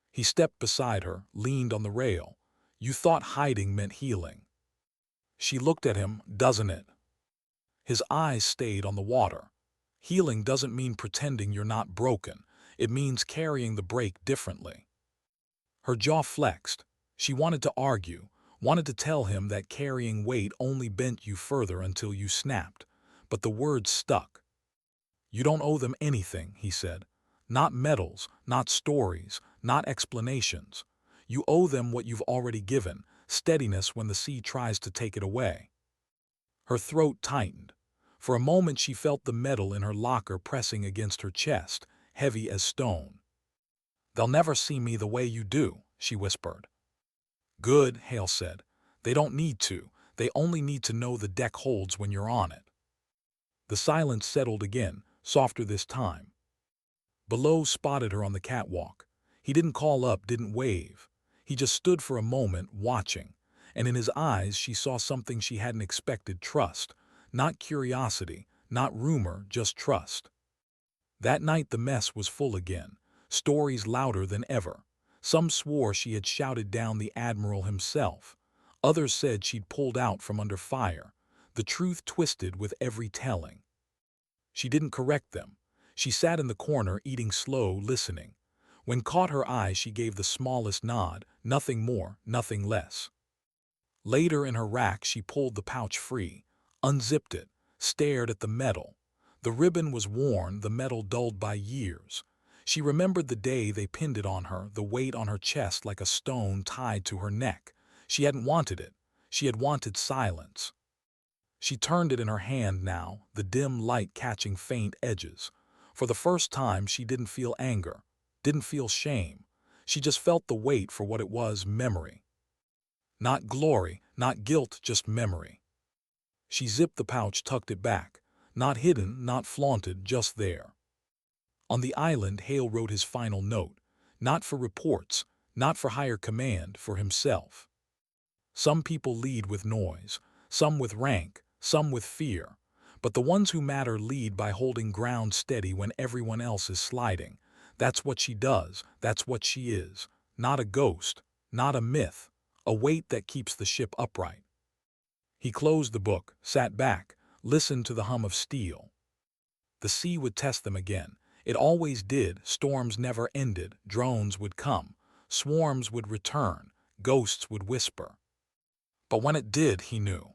He stepped beside her, leaned on the rail. "You thought hiding meant healing." She looked at him. "Doesn't it?" His eyes stayed on the water. "Healing doesn't mean pretending you're not broken. It means carrying the break differently." Her jaw flexed. She wanted to argue, wanted to tell him that carrying weight only bent you further until you snapped. But the words stuck. "You don't owe them anything," he said. "Not medals, not stories, not explanations. You owe them what you've already given, steadiness when the sea tries to take it away." Her throat tightened. For a moment she felt the metal in her locker pressing against her chest, heavy as stone. "They'll never see me the way you do," she whispered. "Good," Hale said. "They don't need to. They only need to know the deck holds when you're on it." The silence settled again, softer this time. Below spotted her on the catwalk. He didn't call up, didn't wave. He just stood for a moment, watching. And in his eyes she saw something she hadn't expected: trust. Not curiosity, not rumor, just trust. That night the mess was full again. Stories louder than ever. Some swore she had shouted down the Admiral himself. Others said she'd pulled out from under fire. The truth twisted with every telling. She didn't correct them. She sat in the corner, eating slow, listening. When caught her eye she gave the smallest nod, nothing more, nothing less. Later in her rack she pulled the pouch free, unzipped it, stared at the metal. The ribbon was worn, the metal dulled by years. She remembered the day they pinned it on her, the weight on her chest like a stone tied to her neck. She hadn't wanted it. She had wanted silence. She turned it in her hand now, the dim light catching faint edges. For the first time she didn't feel anger, didn't feel shame. She just felt the weight for what it was: memory. Not glory, not guilt, just memory. She zipped the pouch, tucked it back. Not hidden, not flaunted, just there. On the island, Hale wrote his final note, not for reports, not for higher command, for himself. Some people lead with noise, some with rank, some with fear, but the ones who matter lead by holding ground steady when everyone else is sliding. That's what she does, that's what she is. Not a ghost, not a myth, a weight that keeps the ship upright. He closed the book, sat back, listened to the hum of steel. The sea would test them again. It always did. Storms never ended. Drones would come. Swarms would return. Ghosts would whisper. But when it did, he knew.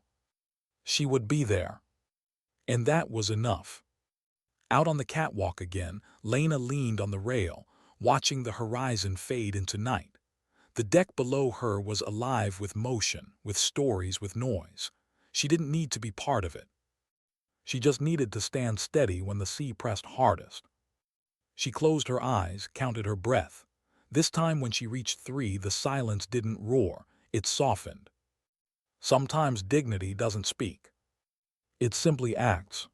She would be there. And that was enough. Out on the catwalk again, Lena leaned on the rail, watching the horizon fade into night. The deck below her was alive with motion, with stories, with noise. She didn't need to be part of it. She just needed to stand steady when the sea pressed hardest. She closed her eyes, counted her breath. This time when she reached 3, the silence didn't roar, it softened. Sometimes dignity doesn't speak. It simply acts.